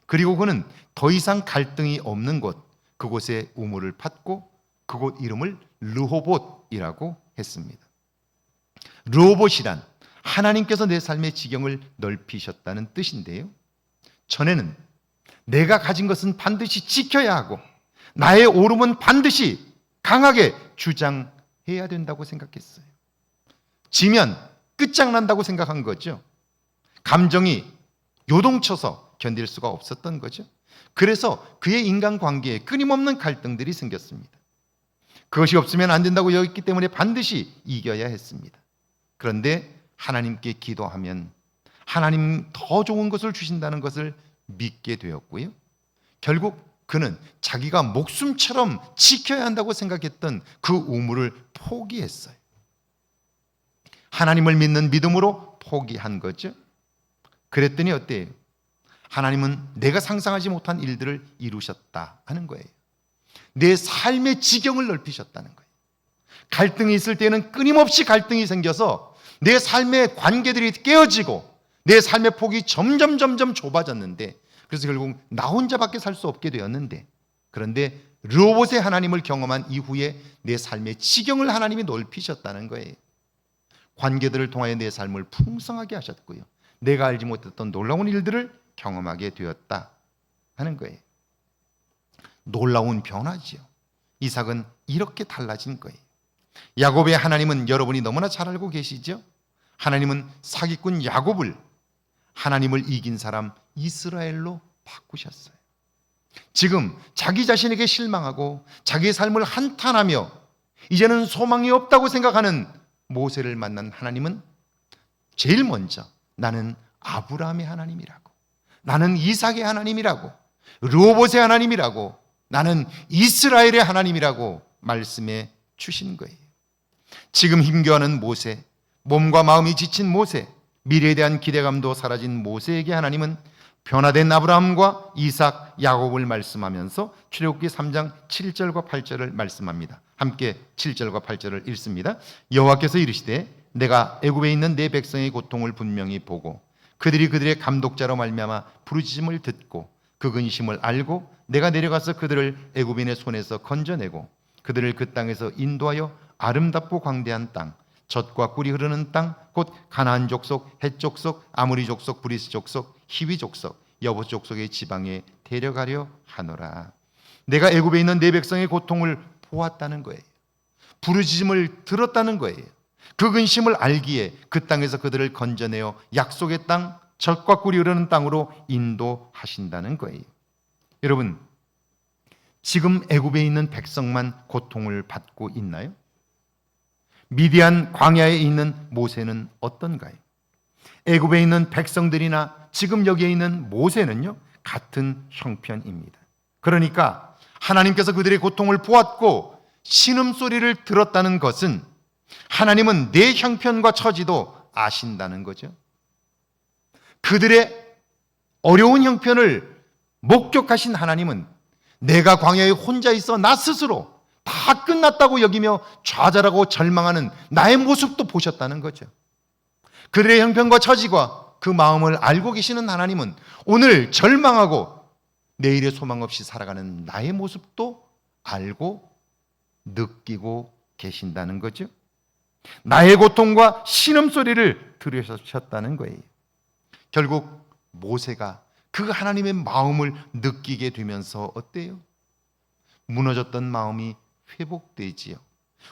그리고 그는 더 이상 갈등이 없는 곳, 그곳에 우물을 팠고 그곳 이름을 르호봇이라고 했습니다. 르호봇이란 하나님께서 내 삶의 지경을 넓히셨다는 뜻인데요. 전에는 내가 가진 것은 반드시 지켜야 하고 나의 오름은 반드시 강하게 주장해야 된다고 생각했어요. 지면 끝장난다고 생각한 거죠. 감정이 요동쳐서 견딜 수가 없었던 거죠. 그래서 그의 인간관계에 끊임없는 갈등들이 생겼습니다. 그것이 없으면 안 된다고 여겼기 때문에 반드시 이겨야 했습니다. 그런데 하나님께 기도하면 하나님 더 좋은 것을 주신다는 것을 믿게 되었고요. 결국 그는 자기가 목숨처럼 지켜야 한다고 생각했던 그 우물을 포기했어요. 하나님을 믿는 믿음으로 포기한 거죠. 그랬더니 어때요? 하나님은 내가 상상하지 못한 일들을 이루셨다 하는 거예요. 내 삶의 지경을 넓히셨다는 거예요. 갈등이 있을 때는 끊임없이 갈등이 생겨서 내 삶의 관계들이 깨어지고 내 삶의 폭이 점점 좁아졌는데, 그래서 결국 나 혼자밖에 살 수 없게 되었는데, 그런데 르호봇의 하나님을 경험한 이후에 내 삶의 지경을 하나님이 넓히셨다는 거예요. 관계들을 통하여 내 삶을 풍성하게 하셨고요. 내가 알지 못했던 놀라운 일들을 경험하게 되었다 하는 거예요. 놀라운 변화지요. 이삭은 이렇게 달라진 거예요. 야곱의 하나님은 여러분이 너무나 잘 알고 계시죠? 하나님은 사기꾼 야곱을 하나님을 이긴 사람 이스라엘로 바꾸셨어요. 지금 자기 자신에게 실망하고 자기의 삶을 한탄하며 이제는 소망이 없다고 생각하는 모세를 만난 하나님은 제일 먼저 나는 아브라함의 하나님이라고, 나는 이삭의 하나님이라고, 르호봇의 하나님이라고, 나는 이스라엘의 하나님이라고 말씀해 주신 거예요. 지금 힘겨워하는 모세, 몸과 마음이 지친 모세, 미래에 대한 기대감도 사라진 모세에게 하나님은 변화된 아브라함과 이삭, 야곱을 말씀하면서 출애굽기 3장 7절과 8절을 말씀합니다. 함께 7절과 8절을 읽습니다. 여호와께서 이르시되 내가 애굽에 있는 내 백성의 고통을 분명히 보고 그들이 그들의 감독자로 말미암아 부르짖음을 듣고 그 근심을 알고 내가 내려가서 그들을 애굽인의 손에서 건져내고 그들을 그 땅에서 인도하여 아름답고 광대한 땅, 젖과 꿀이 흐르는 땅, 곧 가나안 족속, 헷 족속, 아모리 족속, 브리스 족속, 히위 족속, 여부 족속의 지방에 데려가려 하노라. 내가 애굽에 있는 내 백성의 고통을 보았다는 거예요. 부르짖음을 들었다는 거예요. 그 근심을 알기에 그 땅에서 그들을 건져내어 약속의 땅, 젖과 꿀이 흐르는 땅으로 인도하신다는 거예요. 여러분, 지금 애굽에 있는 백성만 고통을 받고 있나요? 미디안 광야에 있는 모세는 어떤가요? 애굽에 있는 백성들이나 지금 여기에 있는 모세는요, 같은 형편입니다. 그러니까 하나님께서 그들의 고통을 보았고 신음소리를 들었다는 것은 하나님은 내 형편과 처지도 아신다는 거죠. 그들의 어려운 형편을 목격하신 하나님은 내가 광야에 혼자 있어 나 스스로 다 끝났다고 여기며 좌절하고 절망하는 나의 모습도 보셨다는 거죠. 그들의 형편과 처지와 그 마음을 알고 계시는 하나님은 오늘 절망하고 내일의 소망 없이 살아가는 나의 모습도 알고 느끼고 계신다는 거죠. 나의 고통과 신음소리를 들으셨다는 거예요. 결국 모세가 그 하나님의 마음을 느끼게 되면서 어때요? 무너졌던 마음이 회복되지요.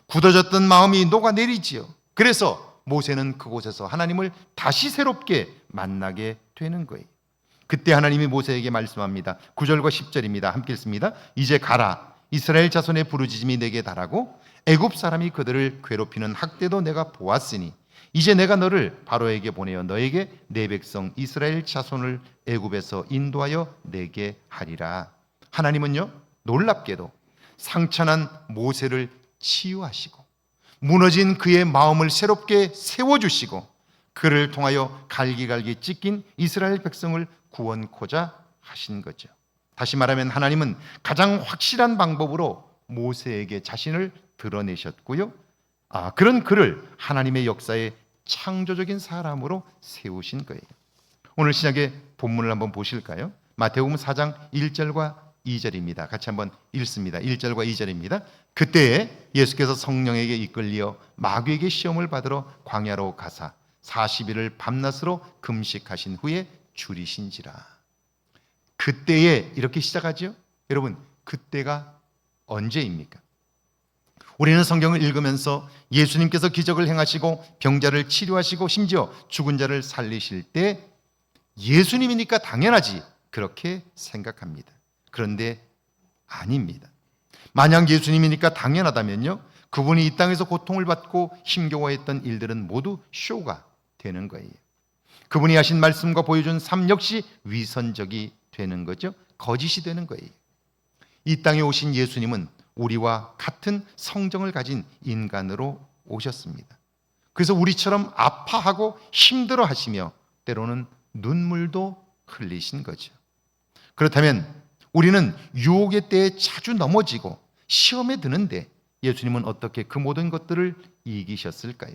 굳어졌던 마음이 녹아내리지요. 그래서 모세는 그곳에서 하나님을 다시 새롭게 만나게 되는 거예요. 그때 하나님이 모세에게 말씀합니다. 9절과 10절입니다. 함께 읽습니다. 이제 가라. 이스라엘 자손의 부르짖음이 내게 달하고 애굽 사람이 그들을 괴롭히는 학대도 내가 보았으니 이제 내가 너를 바로에게 보내어 너에게 내 백성 이스라엘 자손을 애굽에서 인도하여 내게 하리라. 하나님은요, 놀랍게도 상처난 모세를 치유하시고 무너진 그의 마음을 새롭게 세워주시고 그를 통하여 갈기갈기 찢긴 이스라엘 백성을 구원코자 하신 거죠. 다시 말하면 하나님은 가장 확실한 방법으로 모세에게 자신을 드러내셨고요, 그런 그를 하나님의 역사의 창조적인 사람으로 세우신 거예요. 오늘 시작의 본문을 한번 보실까요? 마태복음 4장 1절과 2절입니다. 같이 한번 읽습니다. 1절과 2절입니다. 그때에 예수께서 성령에게 이끌려 마귀에게 시험을 받으러 광야로 가사 40일을 밤낮으로 금식하신 후에 줄이신지라. 그때에 이렇게 시작하죠. 여러분, 그때가 언제입니까? 우리는 성경을 읽으면서 예수님께서 기적을 행하시고 병자를 치료하시고 심지어 죽은 자를 살리실 때 예수님이니까 당연하지 그렇게 생각합니다. 그런데 아닙니다. 만약 예수님이니까 당연하다면요, 그분이 이 땅에서 고통을 받고 힘겨워했던 일들은 모두 쇼가 되는 거예요. 그분이 하신 말씀과 보여준 삶 역시 위선적이 되는 거죠. 거짓이 되는 거예요. 이 땅에 오신 예수님은 우리와 같은 성정을 가진 인간으로 오셨습니다. 그래서 우리처럼 아파하고 힘들어 하시며 때로는 눈물도 흘리신 거죠. 그렇다면 우리는 유혹의 때에 자주 넘어지고 시험에 드는데 예수님은 어떻게 그 모든 것들을 이기셨을까요?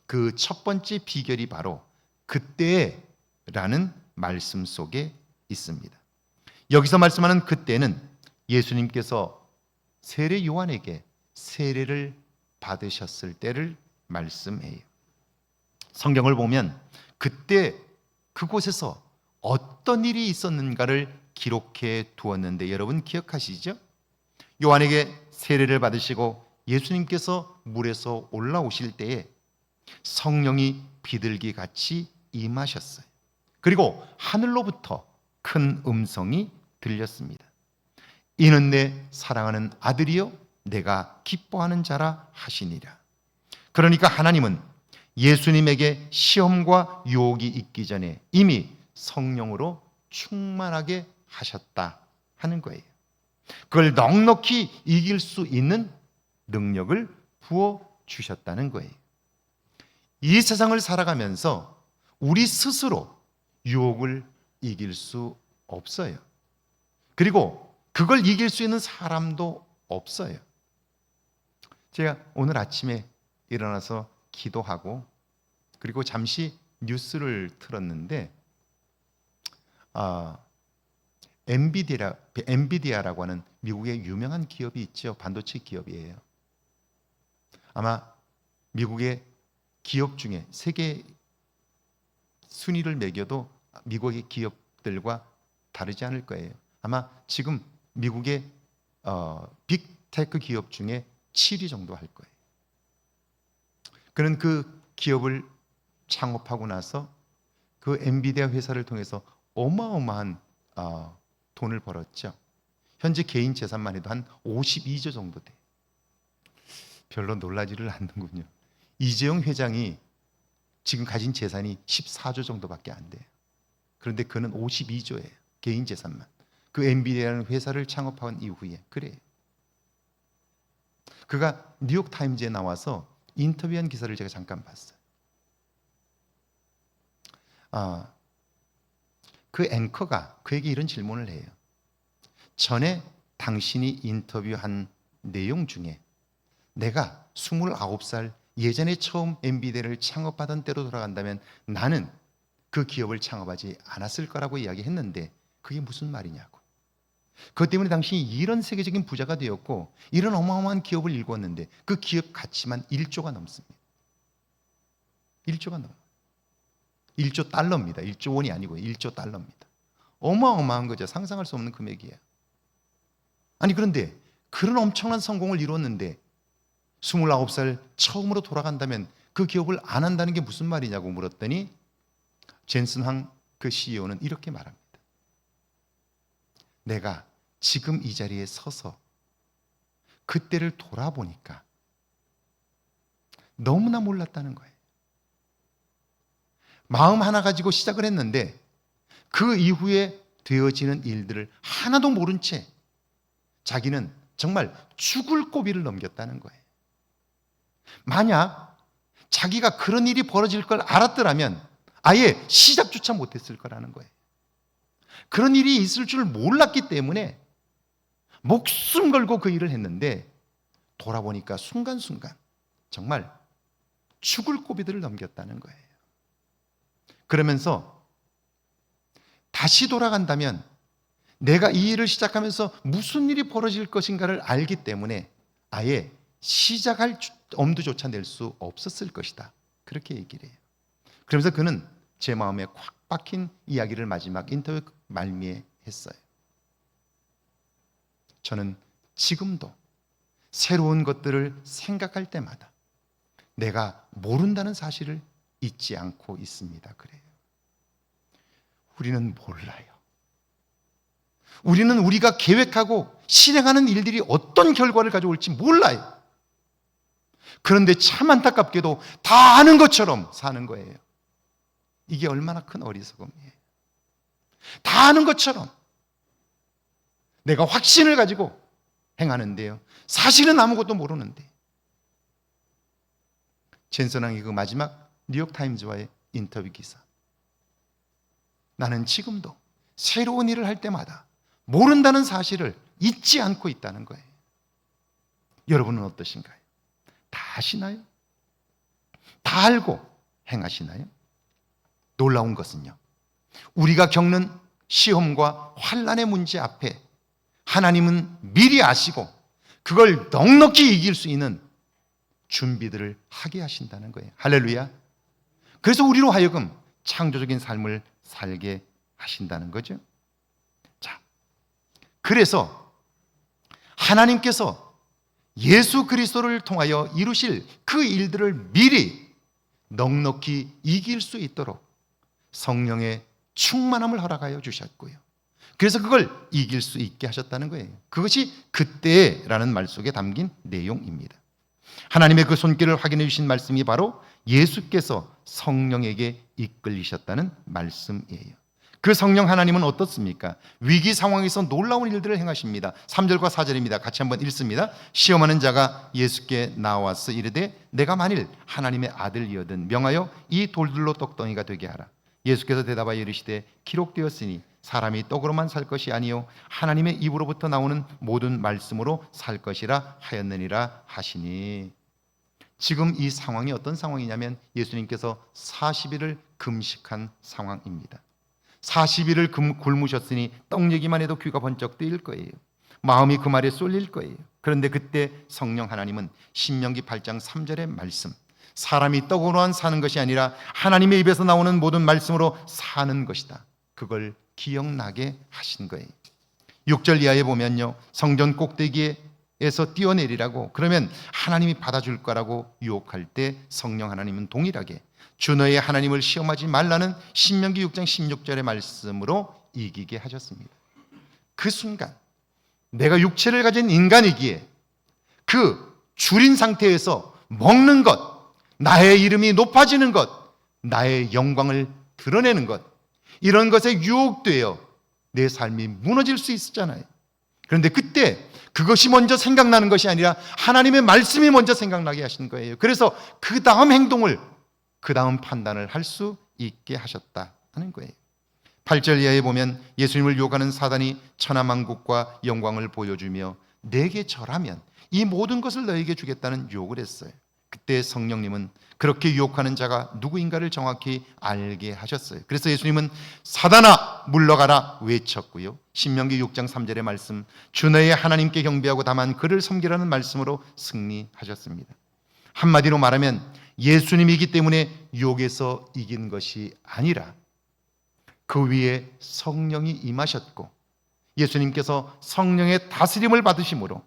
그 첫 번째 비결이 바로 그때라는 말씀 속에 있습니다. 여기서 말씀하는 그때는 예수님께서 세례 요한에게 세례를 받으셨을 때를 말씀해요. 성경을 보면 그때 그곳에서 어떤 일이 있었는가를 기록해 두었는데 여러분 기억하시죠? 요한에게 세례를 받으시고 예수님께서 물에서 올라오실 때에 성령이 비둘기 같이 임하셨어요. 그리고 하늘로부터 큰 음성이 들렸습니다. 이는 내 사랑하는 아들이요 내가 기뻐하는 자라 하시니라. 그러니까 하나님은 예수님에게 시험과 유혹이 있기 전에 이미 성령으로 충만하게 하셨다 하는 거예요. 그걸 넉넉히 이길 수 있는 능력을 부어 주셨다는 거예요. 이 세상을 살아가면서 우리 스스로 유혹을 이길 수 없어요. 그리고 그걸 이길 수 있는 사람도 없어요. 제가 오늘 아침에 일어나서 기도하고 그리고 잠시 뉴스를 틀었는데 엔비디아라고 하는 미국의 유명한 기업이 있죠. 반도체 기업이에요. 아마 미국의 기업 중에 세계 순위를 매겨도 미국의 기업들과 다르지 않을 거예요. 아마 지금 미국의 빅테크 기업 중에 7위 정도 할 거예요. 그는 그 기업을 창업하고 나서 그 엔비디아 회사를 통해서 어마어마한 돈을 벌었죠. 현재 개인 재산만 해도 한 52조 정도 돼. 별로 놀라지를 않는군요. 이재용 회장이 지금 가진 재산이 14조 정도밖에 안 돼요. 그런데 그는 52조예요. 개인 재산만. 그 엔비디아라는 회사를 창업한 이후에 그래요. 그가 뉴욕 타임즈에 나와서 인터뷰한 기사를 제가 잠깐 봤어요. 그 앵커가 그에게 이런 질문을 해요. 전에 당신이 인터뷰한 내용 중에 내가 29살 예전에 처음 엔비디아를 창업하던 때로 돌아간다면 나는 그 기업을 창업하지 않았을 거라고 이야기했는데 그게 무슨 말이냐고. 그것 때문에 당신이 이런 세계적인 부자가 되었고 이런 어마어마한 기업을 일궜는데 그 기업 가치만 1조가 넘습니다. 1조가 넘어요. 1조 달러입니다. 1조 원이 아니고 1조 달러입니다. 어마어마한 거죠. 상상할 수 없는 금액이에요. 아니 그런데 그런 엄청난 성공을 이뤘는데 29살 처음으로 돌아간다면 그 기업을 안 한다는 게 무슨 말이냐고 물었더니 젠슨 황 그 CEO는 이렇게 말합니다. 내가 지금 이 자리에 서서 그때를 돌아보니까 너무나 몰랐다는 거예요. 마음 하나 가지고 시작을 했는데 그 이후에 되어지는 일들을 하나도 모른 채 자기는 정말 죽을 고비를 넘겼다는 거예요. 만약 자기가 그런 일이 벌어질 걸 알았더라면 아예 시작조차 못했을 거라는 거예요. 그런 일이 있을 줄 몰랐기 때문에 목숨 걸고 그 일을 했는데 돌아보니까 순간순간 정말 죽을 고비들을 넘겼다는 거예요. 그러면서 다시 돌아간다면 내가 이 일을 시작하면서 무슨 일이 벌어질 것인가를 알기 때문에 아예 시작할 엄두조차 낼 수 없었을 것이다. 그렇게 얘기를 해요. 그러면서 그는 제 마음에 콱 박힌 이야기를 마지막 인터뷰 말미에 했어요. 저는 지금도 새로운 것들을 생각할 때마다 내가 모른다는 사실을 잊지 않고 있습니다. 그래요. 우리는 몰라요. 우리는 우리가 계획하고 실행하는 일들이 어떤 결과를 가져올지 몰라요. 그런데 참 안타깝게도 다 아는 것처럼 사는 거예요. 이게 얼마나 큰 어리석음이에요. 다 아는 것처럼 내가 확신을 가지고 행하는데요, 사실은 아무것도 모르는데. 젠슨왕의 그 마지막 뉴욕타임즈와의 인터뷰 기사. 나는 지금도 새로운 일을 할 때마다 모른다는 사실을 잊지 않고 있다는 거예요. 여러분은 어떠신가요? 다 아시나요? 다 알고 행하시나요? 놀라운 것은요, 우리가 겪는 시험과 환난의 문제 앞에 하나님은 미리 아시고 그걸 넉넉히 이길 수 있는 준비들을 하게 하신다는 거예요. 할렐루야. 그래서 우리로 하여금 창조적인 삶을 살게 하신다는 거죠. 자, 그래서 하나님께서 예수 그리스도를 통하여 이루실 그 일들을 미리 넉넉히 이길 수 있도록 성령의 충만함을 허락하여 주셨고요, 그래서 그걸 이길 수 있게 하셨다는 거예요. 그것이 그때라는 말 속에 담긴 내용입니다. 하나님의 그 손길을 확인해 주신 말씀이 바로 예수께서 성령에게 이끌리셨다는 말씀이에요. 그 성령 하나님은 어떻습니까? 위기 상황에서 놀라운 일들을 행하십니다. 3절과 4절입니다. 같이 한번 읽습니다. 시험하는 자가 예수께 나와서 이르되 내가 만일 하나님의 아들이거든 명하여 이 돌들로 떡덩이가 되게 하라. 예수께서 대답하여 이르시되 기록되었으니 사람이 떡으로만 살 것이 아니요 하나님의 입으로부터 나오는 모든 말씀으로 살 것이라 하였느니라 하시니. 지금 이 상황이 어떤 상황이냐면 예수님께서 40일을 금식한 상황입니다. 40일을 굶으셨으니 떡 얘기만 해도 귀가 번쩍 뜨일 거예요. 마음이 그 말에 쏠릴 거예요. 그런데 그때 성령 하나님은 신명기 8장 3절의 말씀, 사람이 떡으로만 사는 것이 아니라 하나님의 입에서 나오는 모든 말씀으로 사는 것이다, 그걸 기억나게 하신 거예요. 6절 이하에 보면요, 성전 꼭대기에서 뛰어내리라고, 그러면 하나님이 받아줄 거라고 유혹할 때 성령 하나님은 동일하게 주 너의 하나님을 시험하지 말라는 신명기 6장 16절의 말씀으로 이기게 하셨습니다. 그 순간 내가 육체를 가진 인간이기에 그 줄인 상태에서 먹는 것, 나의 이름이 높아지는 것, 나의 영광을 드러내는 것, 이런 것에 유혹되어 내 삶이 무너질 수 있었잖아요. 그런데 그때 그것이 먼저 생각나는 것이 아니라 하나님의 말씀이 먼저 생각나게 하신 거예요. 그래서 그 다음 행동을, 그 다음 판단을 할 수 있게 하셨다는 거예요. 8절 이하에 보면 예수님을 유혹하는 사단이 천하만국과 영광을 보여주며 내게 절하면 이 모든 것을 너에게 주겠다는 유혹을 했어요. 그때 성령님은 그렇게 유혹하는 자가 누구인가를 정확히 알게 하셨어요. 그래서 예수님은 사단아 물러가라 외쳤고요, 신명기 6장 3절의 말씀, 주 너의 하나님께 경배하고 다만 그를 섬기라는 말씀으로 승리하셨습니다. 한마디로 말하면 예수님이기 때문에 유혹에서 이긴 것이 아니라 그 위에 성령이 임하셨고 예수님께서 성령의 다스림을 받으심으로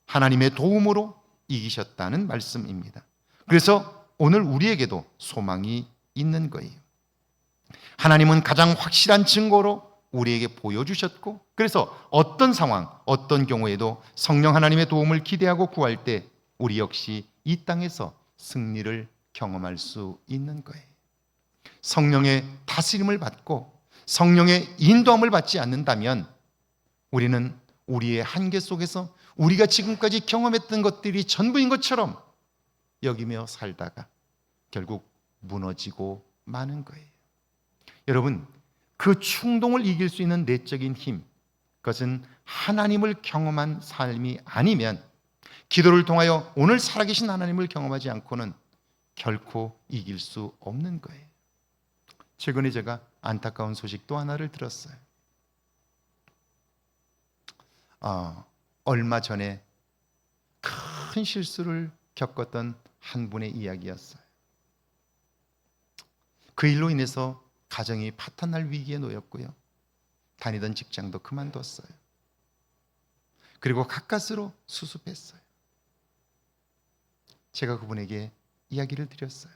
하나님의 도움으로 이기셨다는 말씀입니다. 그래서 오늘 우리에게도 소망이 있는 거예요. 하나님은 가장 확실한 증거로 우리에게 보여주셨고, 그래서 어떤 상황, 어떤 경우에도 성령 하나님의 도움을 기대하고 구할 때 우리 역시 이 땅에서 승리를 경험할 수 있는 거예요. 성령의 다스림을 받고 성령의 인도함을 받지 않는다면 우리는 우리의 한계 속에서 우리가 지금까지 경험했던 것들이 전부인 것처럼 여기며 살다가 결국 무너지고 마는 거예요. 여러분, 그 충동을 이길 수 있는 내적인 힘, 그것은 하나님을 경험한 삶이 아니면 기도를 통하여 오늘 살아계신 하나님을 경험하지 않고는 결코 이길 수 없는 거예요. 최근에 제가 안타까운 소식 또 하나를 들었어요. 얼마 전에 큰 실수를 겪었던 한 분의 이야기였어요. 그 일로 인해서 가정이 파탄날 위기에 놓였고요. 다니던 직장도 그만뒀어요. 그리고 가까스로 수습했어요. 제가 그분에게 이야기를 드렸어요.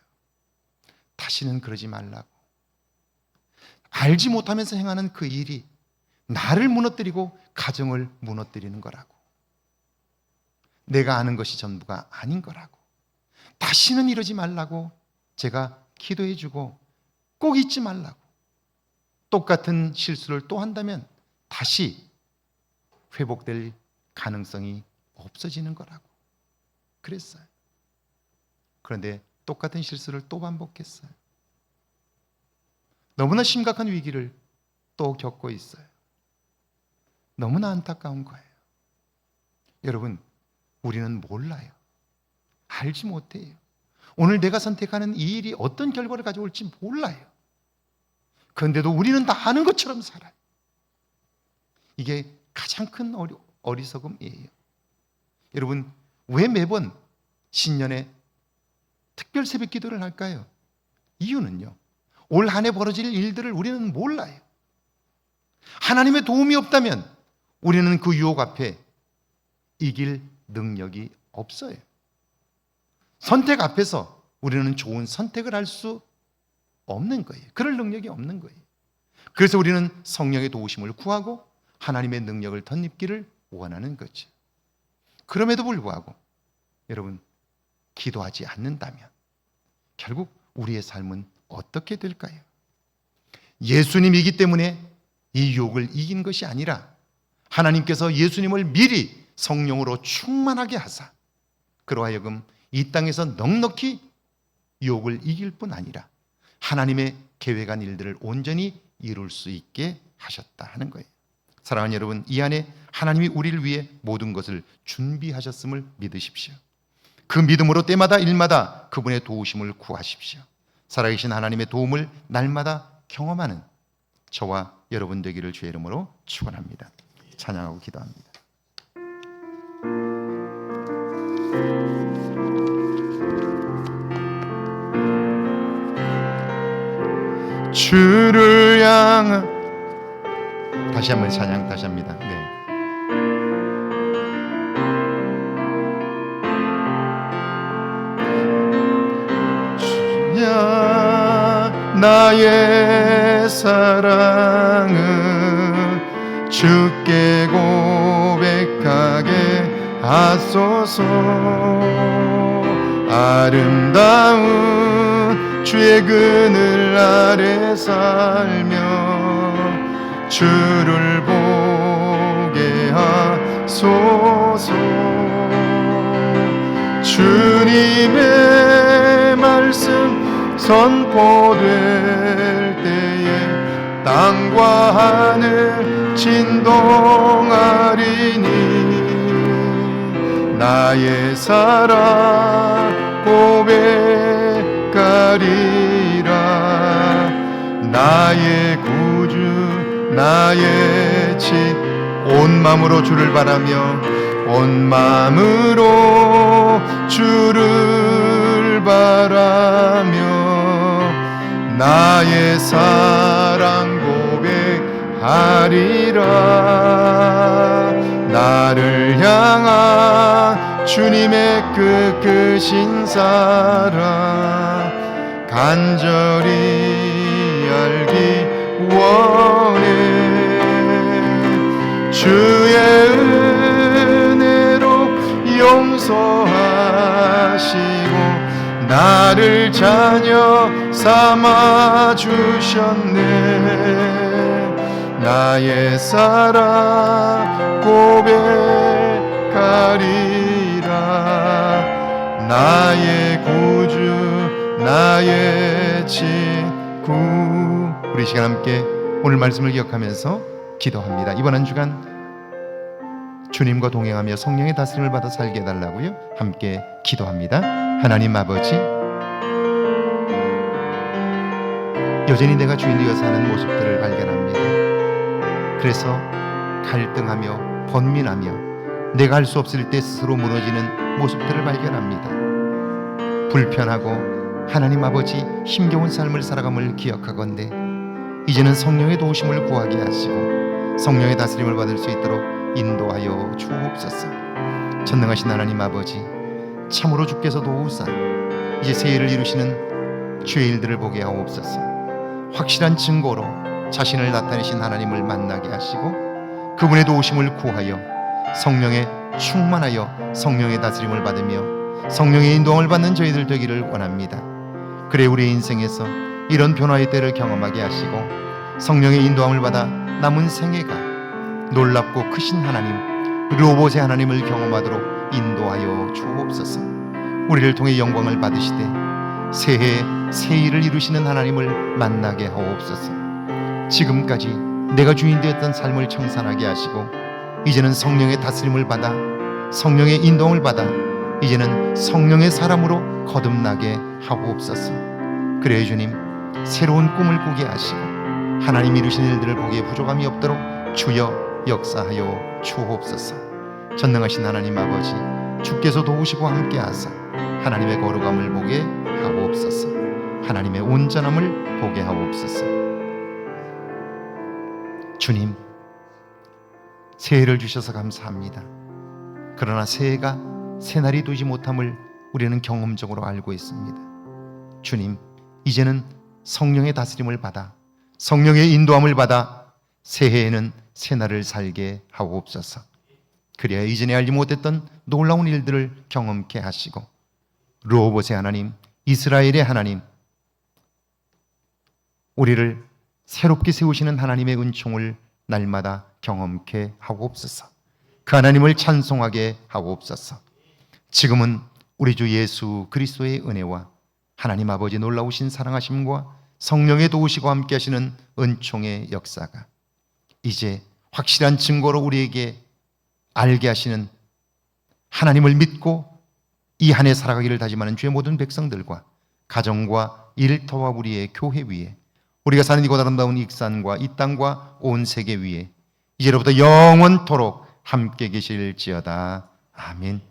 다시는 그러지 말라고. 알지 못하면서 행하는 그 일이 나를 무너뜨리고 가정을 무너뜨리는 거라고. 내가 아는 것이 전부가 아닌 거라고. 다시는 이러지 말라고 제가 기도해주고 꼭 잊지 말라고. 똑같은 실수를 또 한다면 다시 회복될 가능성이 없어지는 거라고 그랬어요. 그런데 똑같은 실수를 또 반복했어요. 너무나 심각한 위기를 또 겪고 있어요. 너무나 안타까운 거예요. 여러분, 우리는 몰라요. 알지 못해요. 오늘 내가 선택하는 이 일이 어떤 결과를 가져올지 몰라요. 그런데도 우리는 다 아는 것처럼 살아요. 이게 가장 큰 어리석음이에요. 여러분, 왜 매번 신년에 특별 새벽 기도를 할까요? 이유는요, 올 한 해 벌어질 일들을 우리는 몰라요. 하나님의 도움이 없다면 우리는 그 유혹 앞에 이길 능력이 없어요. 선택 앞에서 우리는 좋은 선택을 할 수 없는 거예요. 그럴 능력이 없는 거예요. 그래서 우리는 성령의 도우심을 구하고 하나님의 능력을 덧입기를 원하는 거죠. 그럼에도 불구하고 여러분, 기도하지 않는다면 결국 우리의 삶은 어떻게 될까요? 예수님이기 때문에 이 유혹을 이긴 것이 아니라 하나님께서 예수님을 미리 성령으로 충만하게 하사 그로 하여금 이 땅에서 넉넉히 유혹을 이길 뿐 아니라 하나님의 계획한 일들을 온전히 이룰 수 있게 하셨다 하는 거예요. 사랑하는 여러분, 이 안에 하나님이 우리를 위해 모든 것을 준비하셨음을 믿으십시오. 그 믿음으로 때마다 일마다 그분의 도우심을 구하십시오. 살아계신 하나님의 도움을 날마다 경험하는 저와 여러분 되기를 주의 이름으로 축원합니다. 찬양하고 기도합니다. 주를 향한 다시 한번 찬양 다시 합니다. 네. 주야 나의 사랑은 주께 고백하게 하소서. 아름다운 주의 그늘 아래 살며 주를 보게 하소서. 주님의 말씀 선포될 때에 땅과 하늘 진동하리니 나의 사랑 고백하리라. 나의 구주 나의 집 온 마음으로 주를 바라며 온 마음으로 주를 바라며 나의 사랑 고백하리라. 나를 향한 주님의 끝끝인 사랑 간절히 알기 원해. 주의 은혜로 용서하시고 나를 자녀 삼아 주셨네. 나의 사랑 고백하리라. 나의 구주 나의 친구. 우리 시간 함께 오늘 말씀을 기억하면서 기도합니다. 이번 한 주간 주님과 동행하며 성령의 다스림을 받아 살게 해달라고요. 함께 기도합니다. 하나님 아버지, 여전히 내가 주인 되어 사는 모습들을 발견합니다. 그래서 갈등하며 번민하며 내가 할 수 없을 때 스스로 무너지는 모습들을 발견합니다. 불편하고 하나님 아버지 힘겨운 삶을 살아감을 기억하건대 이제는 성령의 도우심을 구하게 하시고 성령의 다스림을 받을 수 있도록 인도하여 주옵소서. 전능하신 하나님 아버지, 참으로 주께서 도우사 이제 새해를 이루시는 주의 일들을 보게 하옵소서. 확실한 증거로 자신을 나타내신 하나님을 만나게 하시고 그분의 도우심을 구하여 성령에 충만하여 성령의 다스림을 받으며 성령의 인도함을 받는 저희들 되기를 원합니다. 그래 우리의 인생에서 이런 변화의 때를 경험하게 하시고 성령의 인도함을 받아 남은 생애가 놀랍고 크신 하나님, 르호봇의 하나님을 경험하도록 인도하여 주옵소서. 우리를 통해 영광을 받으시되 새해 새 일을 이루시는 하나님을 만나게 하옵소서. 지금까지 내가 주인 되었던 삶을 청산하게 하시고 이제는 성령의 다스림을 받아 성령의 인도함을 받아 이제는 성령의 사람으로 거듭나게 하옵소서. 그래 주님, 새로운 꿈을 꾸게 하시고 하나님 이루신 일들을 보기에 부족함이 없도록 주여 역사하여 주옵소서. 전능하신 하나님 아버지, 주께서 도우시고 함께하사 하나님의 거룩함을 보게 하옵소서. 하나님의 온전함을 보게 하옵소서. 주님, 새해를 주셔서 감사합니다. 그러나 새해가 새날이 되지 못함을 우리는 경험적으로 알고 있습니다. 주님, 이제는 성령의 다스림을 받아 성령의 인도함을 받아 새해에는 새날을 살게 하옵소서. 그래야 이전에 알지 못했던 놀라운 일들을 경험케 하시고 르호봇의 하나님, 이스라엘의 하나님, 우리를 새롭게 세우시는 하나님의 은총을 날마다 경험케 하옵소서. 그 하나님을 찬송하게 하옵소서. 지금은 우리 주 예수 그리스도의 은혜와 하나님 아버지 놀라우신 사랑하심과 성령의 도우시고 함께 하시는 은총의 역사가 이제 확실한 증거로 우리에게 알게 하시는 하나님을 믿고 이 한 해 살아가기를 다짐하는 주의 모든 백성들과 가정과 일터와 우리의 교회 위에 우리가 사는 이곳 아름다운 익산과 이 땅과 온 세계 위에 이제로부터 영원토록 함께 계실지어다. 아멘.